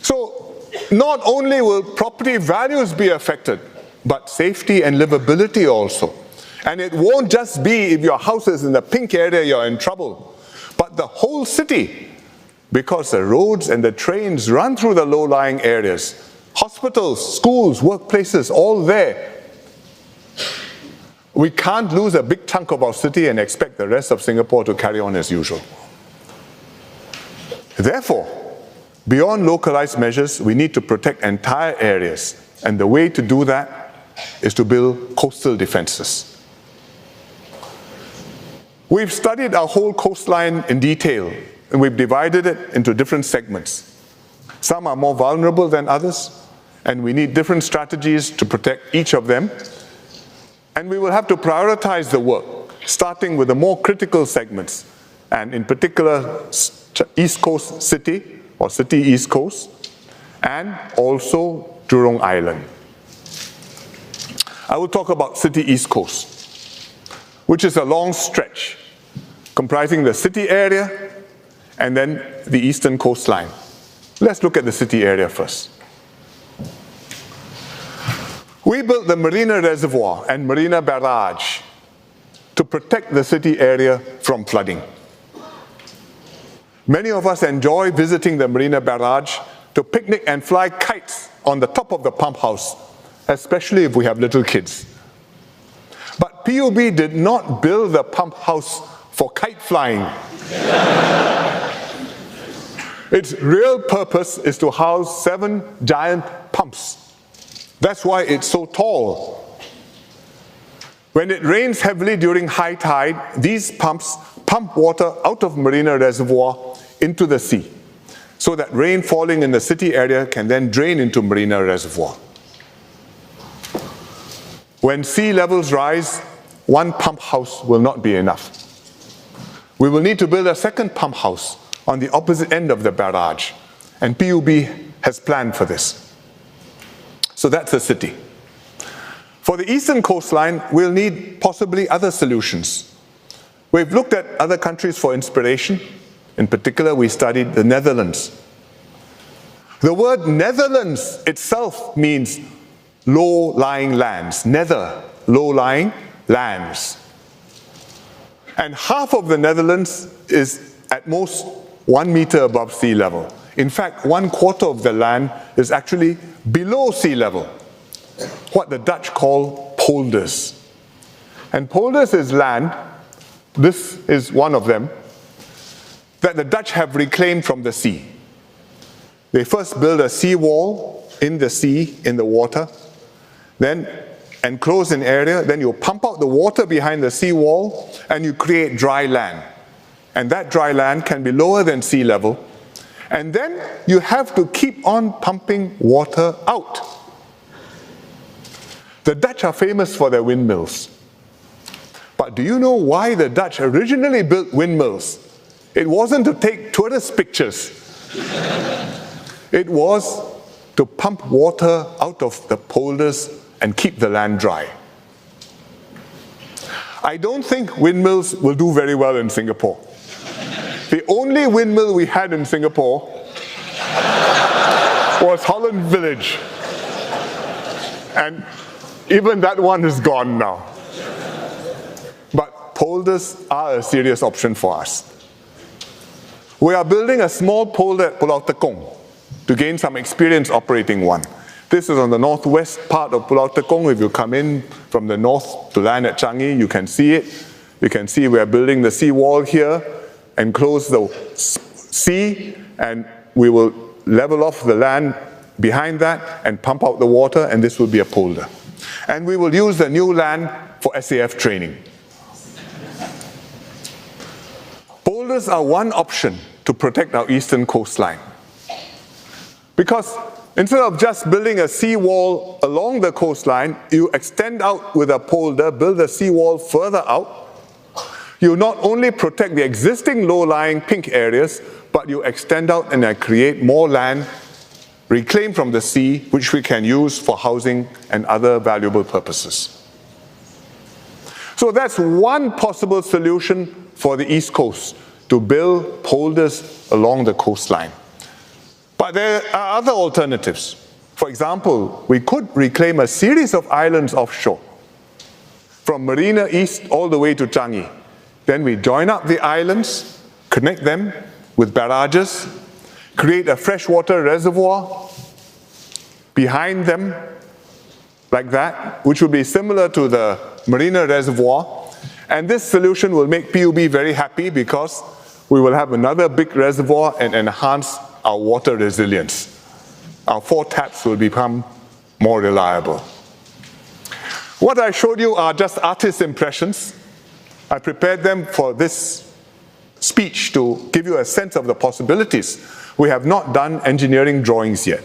So, not only will property values be affected, but safety and livability also. And it won't just be if your house is in the pink area you're in trouble, but the whole city, because the roads and the trains run through the low-lying areas. Hospitals, schools, workplaces, all there. We can't lose a big chunk of our city and expect the rest of Singapore to carry on as usual. Therefore, beyond localized measures, we need to protect entire areas. And the way to do that is to build coastal defenses. We've studied our whole coastline in detail, and we've divided it into different segments. Some are more vulnerable than others, and we need different strategies to protect each of them. And we will have to prioritize the work, starting with the more critical segments, and in particular, East Coast City, or City East Coast, and also Jurong Island. I will talk about City East Coast, which is a long stretch comprising the city area and then the eastern coastline. Let's look at the city area first. We built the Marina Reservoir and Marina Barrage to protect the city area from flooding. Many of us enjoy visiting the Marina Barrage to picnic and fly kites on the top of the pump house, especially if we have little kids. But PUB did not build the pump house for kite flying. Its real purpose is to house 7 giant pumps. That's why it's so tall. When it rains heavily during high tide, these pumps pump water out of Marina Reservoir into the sea, so that rain falling in the city area can then drain into Marina Reservoir. When sea levels rise, one pump house will not be enough. We will need to build a second pump house on the opposite end of the barrage, and PUB has planned for this. So that's the city. For the eastern coastline, we'll need possibly other solutions. We've looked at other countries for inspiration. In particular, we studied the Netherlands. The word Netherlands itself means low-lying lands. Nether, low-lying lands. And half of the Netherlands is at most 1 meter above sea level. In fact, 1/4 of the land is actually below sea level, what the Dutch call polders. And polders is land, this is one of them, that the Dutch have reclaimed from the sea. They first build a seawall in the sea, in the water, then enclose an area, then you pump out the water behind the seawall and you create dry land. And that dry land can be lower than sea level. And then you have to keep on pumping water out. The Dutch are famous for their windmills. But do you know why the Dutch originally built windmills? It wasn't to take tourist pictures. It was to pump water out of the polders and keep the land dry. I don't think windmills will do very well in Singapore. The only windmill we had in Singapore was Holland Village. And even that one is gone now. But polders are a serious option for us. We are building a small polder at Pulau Tekong to gain some experience operating one. This is on the northwest part of Pulau Tekong. If you come in from the north to land at Changi, you can see it. You can see we are building the seawall here, enclose the sea, and we will level off the land behind that and pump out the water, and this will be a polder. And we will use the new land for SAF training. Polders are one option to protect our eastern coastline. Because instead of just building a seawall along the coastline, you extend out with a polder, build a seawall further out. You not only protect the existing low-lying pink areas, but you extend out and create more land reclaimed from the sea, which we can use for housing and other valuable purposes. So that's one possible solution for the East Coast, to build polders along the coastline. But there are other alternatives. For example, we could reclaim a series of islands offshore, from Marina East all the way to Changi. Then we join up the islands, connect them with barrages, create a freshwater reservoir behind them, like that, which will be similar to the Marina Reservoir. And this solution will make PUB very happy because we will have another big reservoir and enhance our water resilience. Our 4 taps will become more reliable. What I showed you are just artist impressions. I prepared them for this speech to give you a sense of the possibilities. We have not done engineering drawings yet.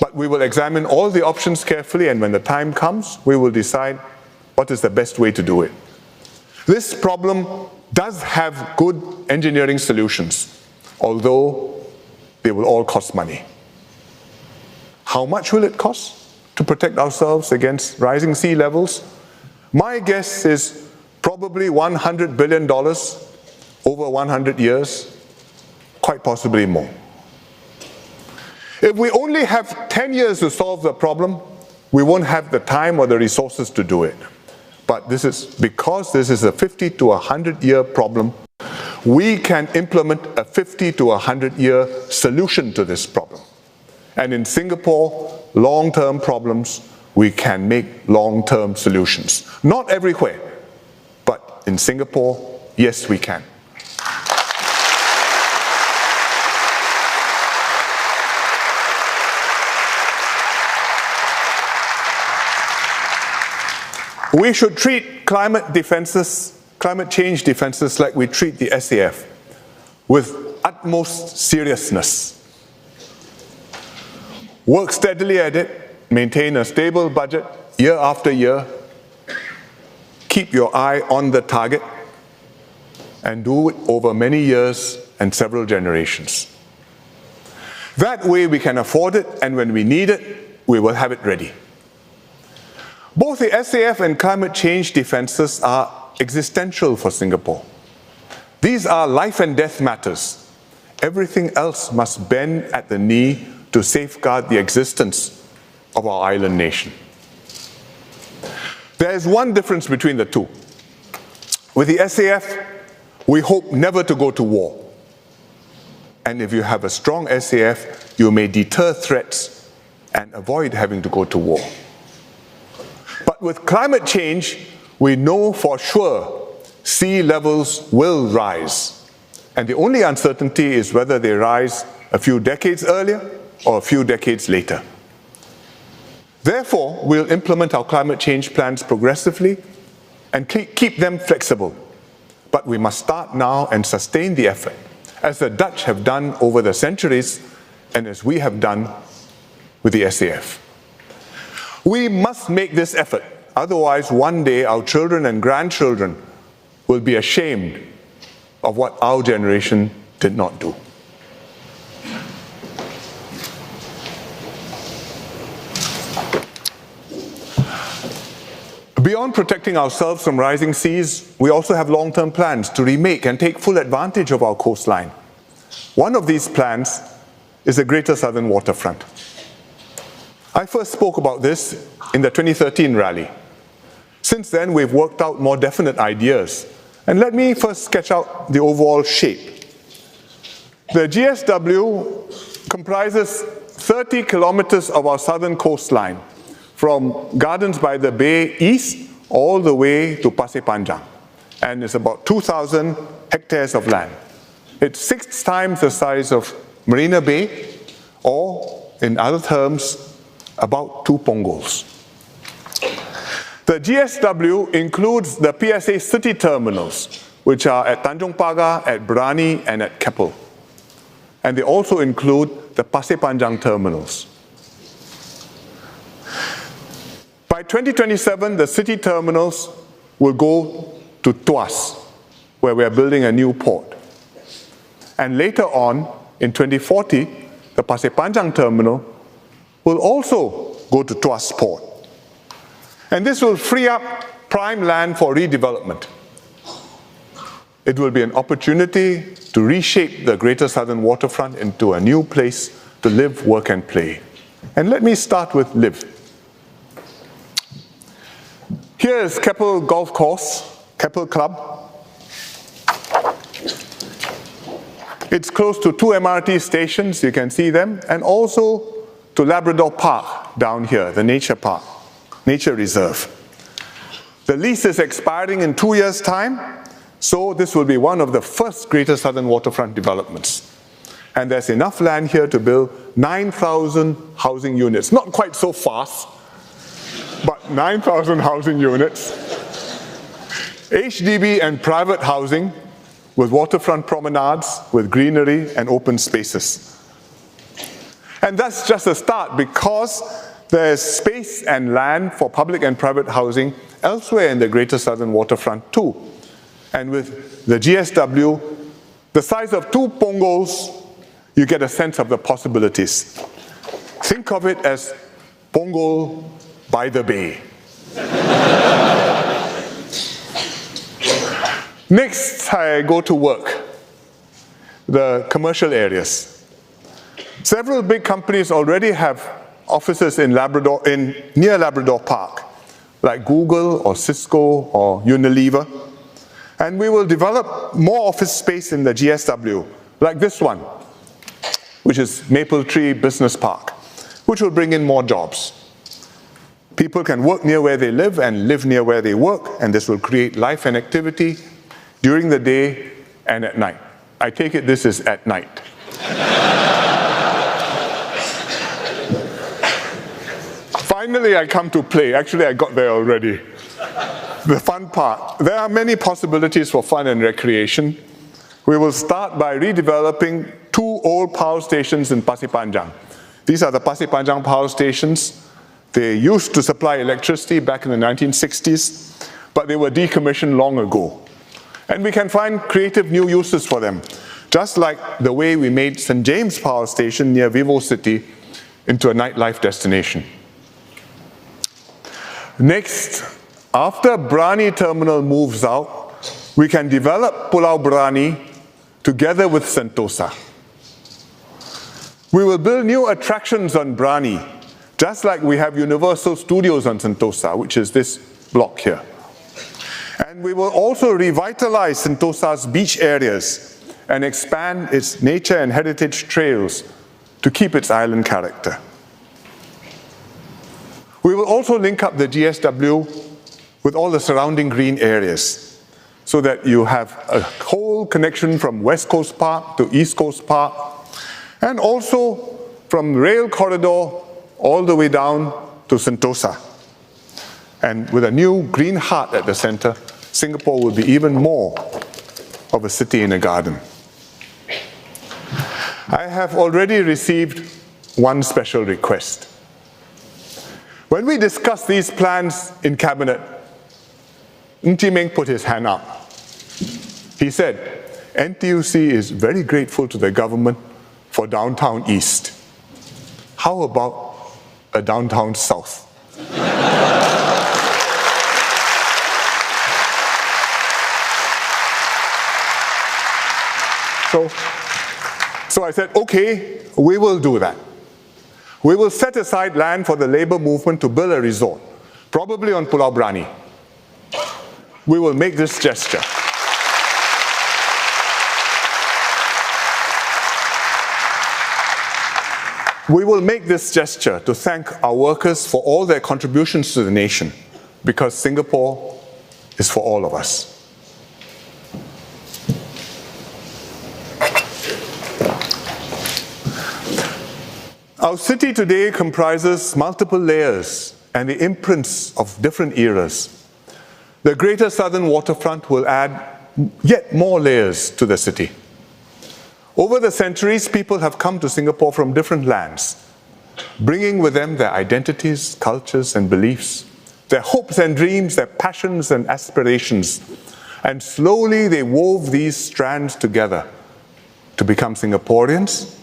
But we will examine all the options carefully, and when the time comes, we will decide what is the best way to do it. This problem does have good engineering solutions, although they will all cost money. How much will it cost to protect ourselves against rising sea levels? My guess is probably $100 billion over 100 years, quite possibly more. If we only have 10 years to solve the problem, we won't have the time or the resources to do it. But this is because this is a 50 to 100 year problem, we can implement a 50 to 100 year solution to this problem. And in Singapore, long-term problems, we can make long-term solutions. Not everywhere, but in Singapore, yes, we can. We should treat climate change defenses like we treat the SAF, with utmost seriousness. Work steadily at it, maintain a stable budget year after year, keep your eye on the target, and do it over many years and several generations. That way we can afford it, and when we need it, we will have it ready. Both the SAF and climate change defenses are existential for Singapore. These are life and death matters. Everything else must bend at the knee to safeguard the existence of our island nation. There is one difference between the two. With the SAF, we hope never to go to war. And if you have a strong SAF, you may deter threats and avoid having to go to war. But with climate change, we know for sure sea levels will rise. And the only uncertainty is whether they rise a few decades earlier or a few decades later. Therefore, we'll implement our climate change plans progressively and keep them flexible. But we must start now and sustain the effort, as the Dutch have done over the centuries and as we have done with the SAF. We must make this effort, otherwise one day our children and grandchildren will be ashamed of what our generation did not do. Beyond protecting ourselves from rising seas, we also have long-term plans to remake and take full advantage of our coastline. One of these plans is the Greater Southern Waterfront. I first spoke about this in the 2013 rally. Since then, we've worked out more definite ideas. And let me first sketch out the overall shape. The GSW comprises 30 kilometers of our southern coastline, from Gardens by the Bay east all the way to Pasir Panjang. And it's about 2,000 hectares of land. It's 6 times the size of Marina Bay, or in other terms, about 2 Punggol's. The GSW includes the PSA city terminals, which are at Tanjong Pagar, at Brani, and at Keppel. And they also include the Pasir Panjang terminals. By 2027, the city terminals will go to Tuas, where we are building a new port. And later on, in 2040, the Pasir Panjang terminal will also go to Tuas Port. And this will free up prime land for redevelopment. It will be an opportunity to reshape the Greater Southern Waterfront into a new place to live, work, and play. And let me start with live. Here is Keppel Golf Course, Keppel Club. It's close to 2 MRT stations, you can see them, and also to Labrador Park down here, the nature park, nature reserve. The lease is expiring in 2 years' time, so this will be one of the first Greater Southern Waterfront developments. And there's enough land here to build 9,000 housing units. Not quite so fast, but 9,000 housing units. HDB and private housing with waterfront promenades, with greenery and open spaces. And that's just a start, because there's space and land for public and private housing elsewhere in the Greater Southern Waterfront too. And with the GSW, the size of 2 Punggol's, you get a sense of the possibilities. Think of it as Punggol by the Bay. Next, I go to work, the commercial areas. Several big companies already have offices in near Labrador Park, like Google or Cisco or Unilever. And we will develop more office space in the GSW, like this one, which is Maple Tree Business Park, which will bring in more jobs. People can work near where they live and live near where they work, and this will create life and activity during the day and at night. I take it this is at night. Finally, I come to play. Actually, I got there already. The fun part. There are many possibilities for fun and recreation. We will start by redeveloping 2 old power stations in Pasir Panjang. These are the Pasir Panjang power stations. They used to supply electricity back in the 1960s, but they were decommissioned long ago. And we can find creative new uses for them, just like the way we made St. James Power Station near Vivo City into a nightlife destination. Next, after Brani Terminal moves out, we can develop Pulau Brani together with Sentosa. We will build new attractions on Brani, just like we have Universal Studios on Sentosa, which is this block here. And we will also revitalize Sentosa's beach areas and expand its nature and heritage trails to keep its island character. We will also link up the GSW with all the surrounding green areas so that you have a whole connection from West Coast Park to East Coast Park, and also from rail corridor all the way down to Sentosa. And with a new green heart at the center, Singapore will be even more of a city in a garden. I have already received one special request. When we discussed these plans in Cabinet, Ng Chee Meng put his hand up. He said, NTUC is very grateful to the government for Downtown East. How about a Downtown South? So I said, okay, we will do that. We will set aside land for the labor movement to build a resort, probably on Pulau Brani. We will make this gesture. We will make this gesture to thank our workers for all their contributions to the nation, because Singapore is for all of us. Our city today comprises multiple layers and the imprints of different eras. The Greater Southern Waterfront will add yet more layers to the city. Over the centuries, people have come to Singapore from different lands, bringing with them their identities, cultures, and beliefs, their hopes and dreams, their passions and aspirations. And slowly they wove these strands together to become Singaporeans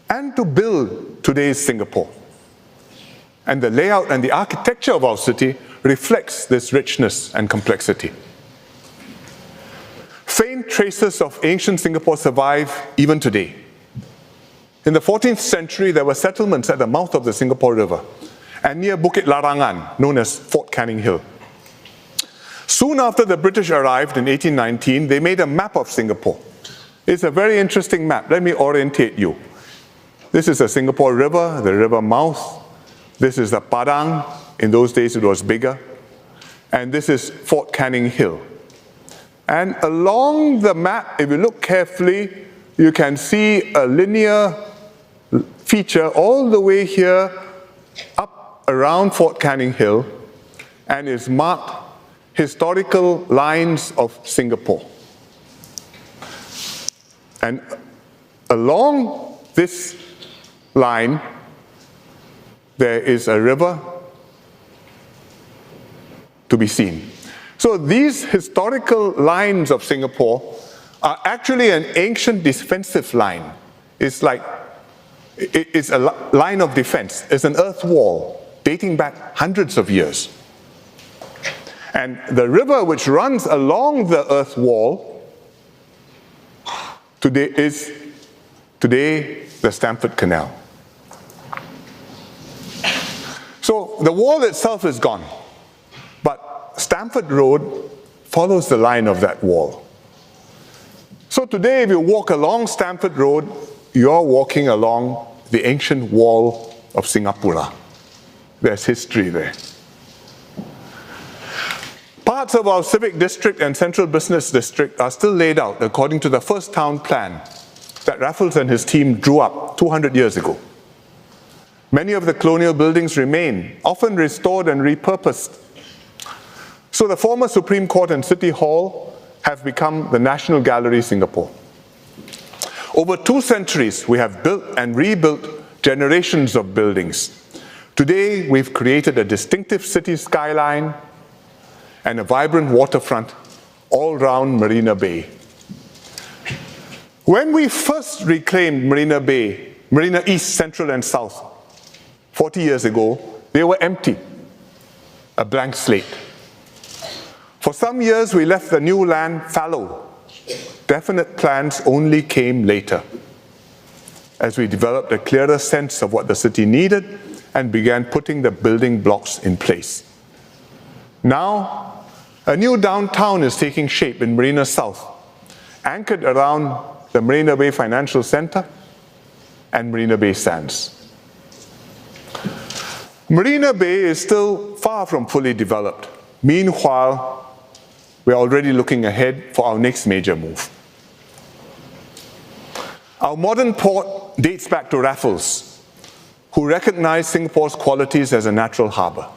and to build today's Singapore. And the layout and the architecture of our city reflects this richness and complexity. Faint traces of ancient Singapore survive even today. In the 14th century, there were settlements at the mouth of the Singapore River and near Bukit Larangan, known as Fort Canning Hill. Soon after the British arrived in 1819, they made a map of Singapore. It's a very interesting map. Let me orientate you. This is the Singapore River, the river mouth. This is the Padang. In those days, it was bigger. And this is Fort Canning Hill. And along the map, if you look carefully, you can see a linear feature all the way here up around Fort Canning Hill, and is marked historical lines of Singapore. And along this line, there is a river to be seen. So these historical lines of Singapore are actually an ancient defensive line. It's a line of defense. It's an earth wall dating back hundreds of years. And the river which runs along the earth wall today is the Stamford Canal. So the wall itself is gone, but Stamford Road follows the line of that wall. So today, if you walk along Stamford Road, you're walking along the ancient wall of Singapura. There's history there. Parts of our civic district and central business district are still laid out according to the first town plan that Raffles and his team drew up 200 years ago. Many of the colonial buildings remain, often restored and repurposed. So the former Supreme Court and City Hall have become the National Gallery Singapore. Over 2 centuries, we have built and rebuilt generations of buildings. Today, we've created a distinctive city skyline and a vibrant waterfront all round Marina Bay. When we first reclaimed Marina Bay, Marina East, Central and South, 40 years ago, they were empty, a blank slate. For some years, we left the new land fallow. Definite plans only came later, as we developed a clearer sense of what the city needed and began putting the building blocks in place. Now, a new downtown is taking shape in Marina South, anchored around the Marina Bay Financial Center and Marina Bay Sands. Marina Bay is still far from fully developed. Meanwhile, we're already looking ahead for our next major move. Our modern port dates back to Raffles, who recognized Singapore's qualities as a natural harbor.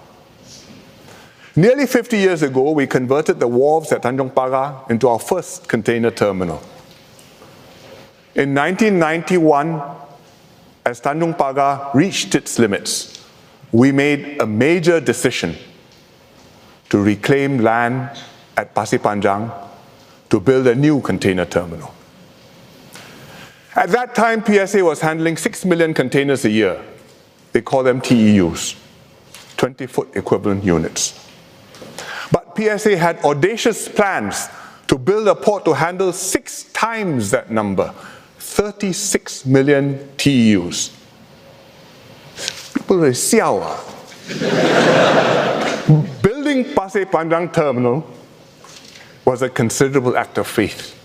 Nearly 50 years ago, we converted the wharves at Tanjong Pagar into our first container terminal. In 1991, as Tanjong Pagar reached its limits, we made a major decision to reclaim land at Pasir Panjang to build a new container terminal. At that time, PSA was handling 6 million containers a year. They call them TEUs, 20-foot equivalent units. But PSA had audacious plans to build a port to handle 6 times that number, 36 million TEUs. People are siao. Building Pasir Panjang terminal was a considerable act of faith.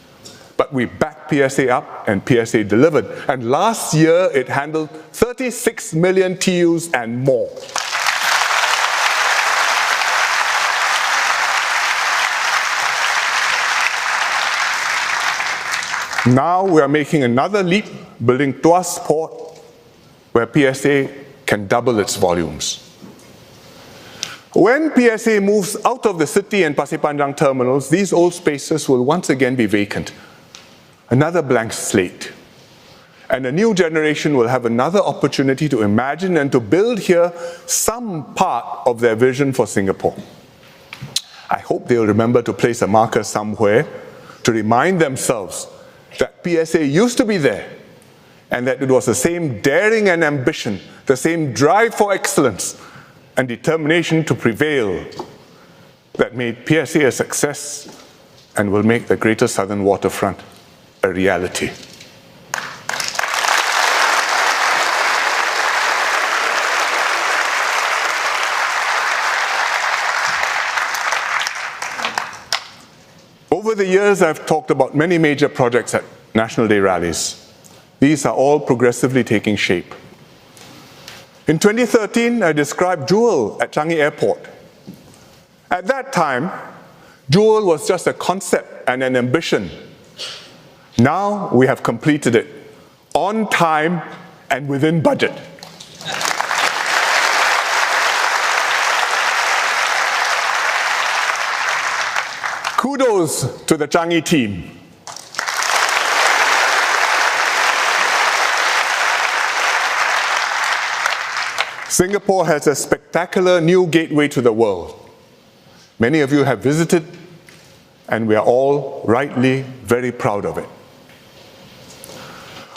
But we backed PSA up and PSA delivered. And last year, it handled 36 million TEUs and more. Now we are making another leap, building Tuas Port, where PSA can double its volumes. When PSA moves out of the city and Pasir Panjang terminals, these old spaces will once again be vacant. Another blank slate. And a new generation will have another opportunity to imagine and to build here some part of their vision for Singapore. I hope they'll remember to place a marker somewhere to remind themselves that PSA used to be there and that it was the same daring and ambition, the same drive for excellence and determination to prevail that made PSA a success and will make the Greater Southern Waterfront a reality. Over the years, I've talked about many major projects at National Day rallies. These are all progressively taking shape. In 2013, I described Jewel at Changi Airport. At that time, Jewel was just a concept and an ambition. Now we have completed it on time and within budget. Kudos to the Changi team. Singapore has a spectacular new gateway to the world. Many of you have visited, and we are all rightly very proud of it.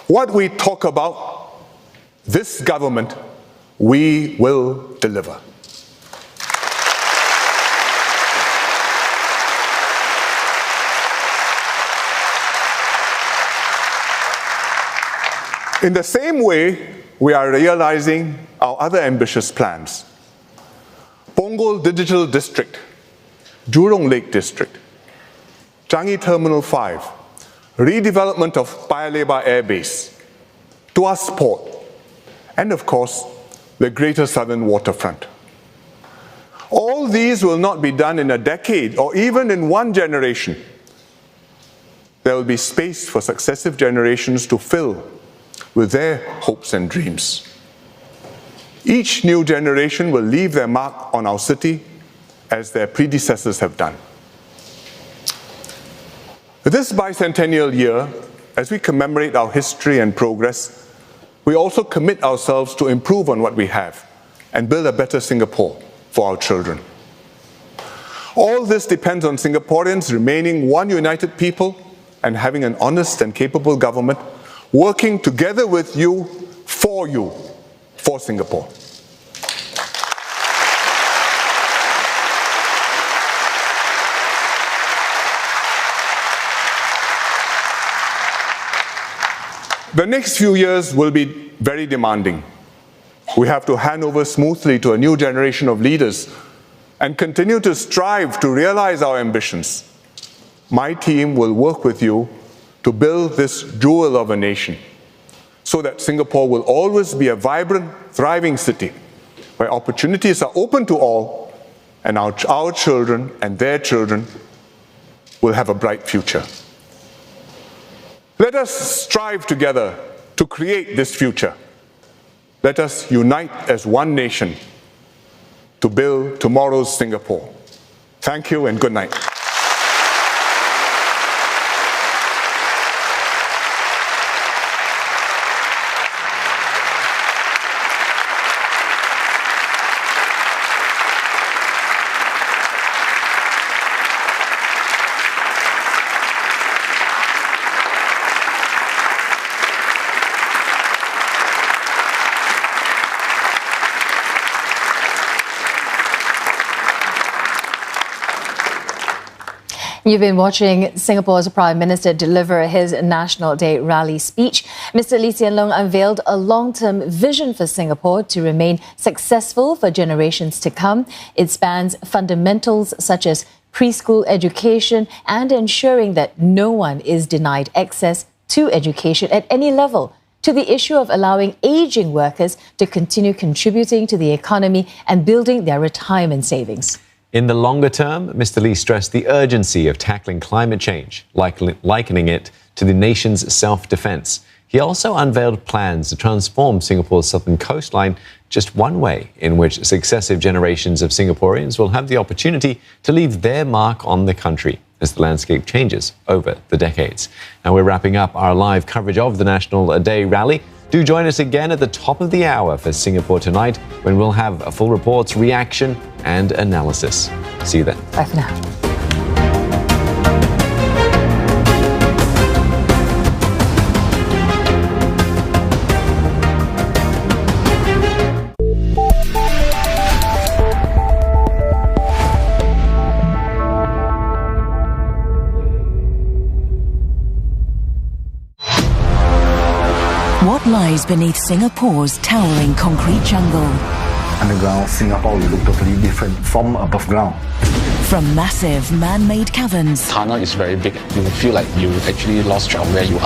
What we talk about, this government, we will deliver. In the same way, we are realizing our other ambitious plans. Punggol Digital District, Jurong Lake District, Changi Terminal 5, redevelopment of Paya Lebar Air Base, Tuas Port, and of course, the Greater Southern Waterfront. All these will not be done in a decade or even in one generation. There will be space for successive generations to fill with their hopes and dreams. Each new generation will leave their mark on our city as their predecessors have done. This bicentennial year, as we commemorate our history and progress, we also commit ourselves to improve on what we have and build a better Singapore for our children. All this depends on Singaporeans remaining one united people and having an honest and capable government working together with you, for Singapore. The next few years will be very demanding. We have to hand over smoothly to a new generation of leaders and continue to strive to realize our ambitions. My team will work with you to build this jewel of a nation so that Singapore will always be a vibrant, thriving city where opportunities are open to all and our children and their children will have a bright future. Let us strive together to create this future. Let us unite as one nation to build tomorrow's Singapore. Thank you and good night. You've been watching Singapore's Prime Minister deliver his National Day rally speech. Mr. Lee Hsien Loong unveiled a long-term vision for Singapore to remain successful for generations to come. It spans fundamentals such as preschool education and ensuring that no one is denied access to education at any level, to the issue of allowing aging workers to continue contributing to the economy and building their retirement savings. In the longer term, Mr. Lee stressed the urgency of tackling climate change, likening it to the nation's self-defense. He also unveiled plans to transform Singapore's southern coastline just one way in which successive generations of Singaporeans will have the opportunity to leave their mark on the country as the landscape changes over the decades. Now we're wrapping up our live coverage of the National Day rally. Do join us again at the top of the hour for Singapore Tonight, when we'll have a full report's reaction and analysis. See you then. Bye for now. What lies beneath Singapore's towering concrete jungle? Underground Singapore will look totally different from above ground. From massive man-made caverns. Tunnel is very big. You feel like you actually lost track of where you are.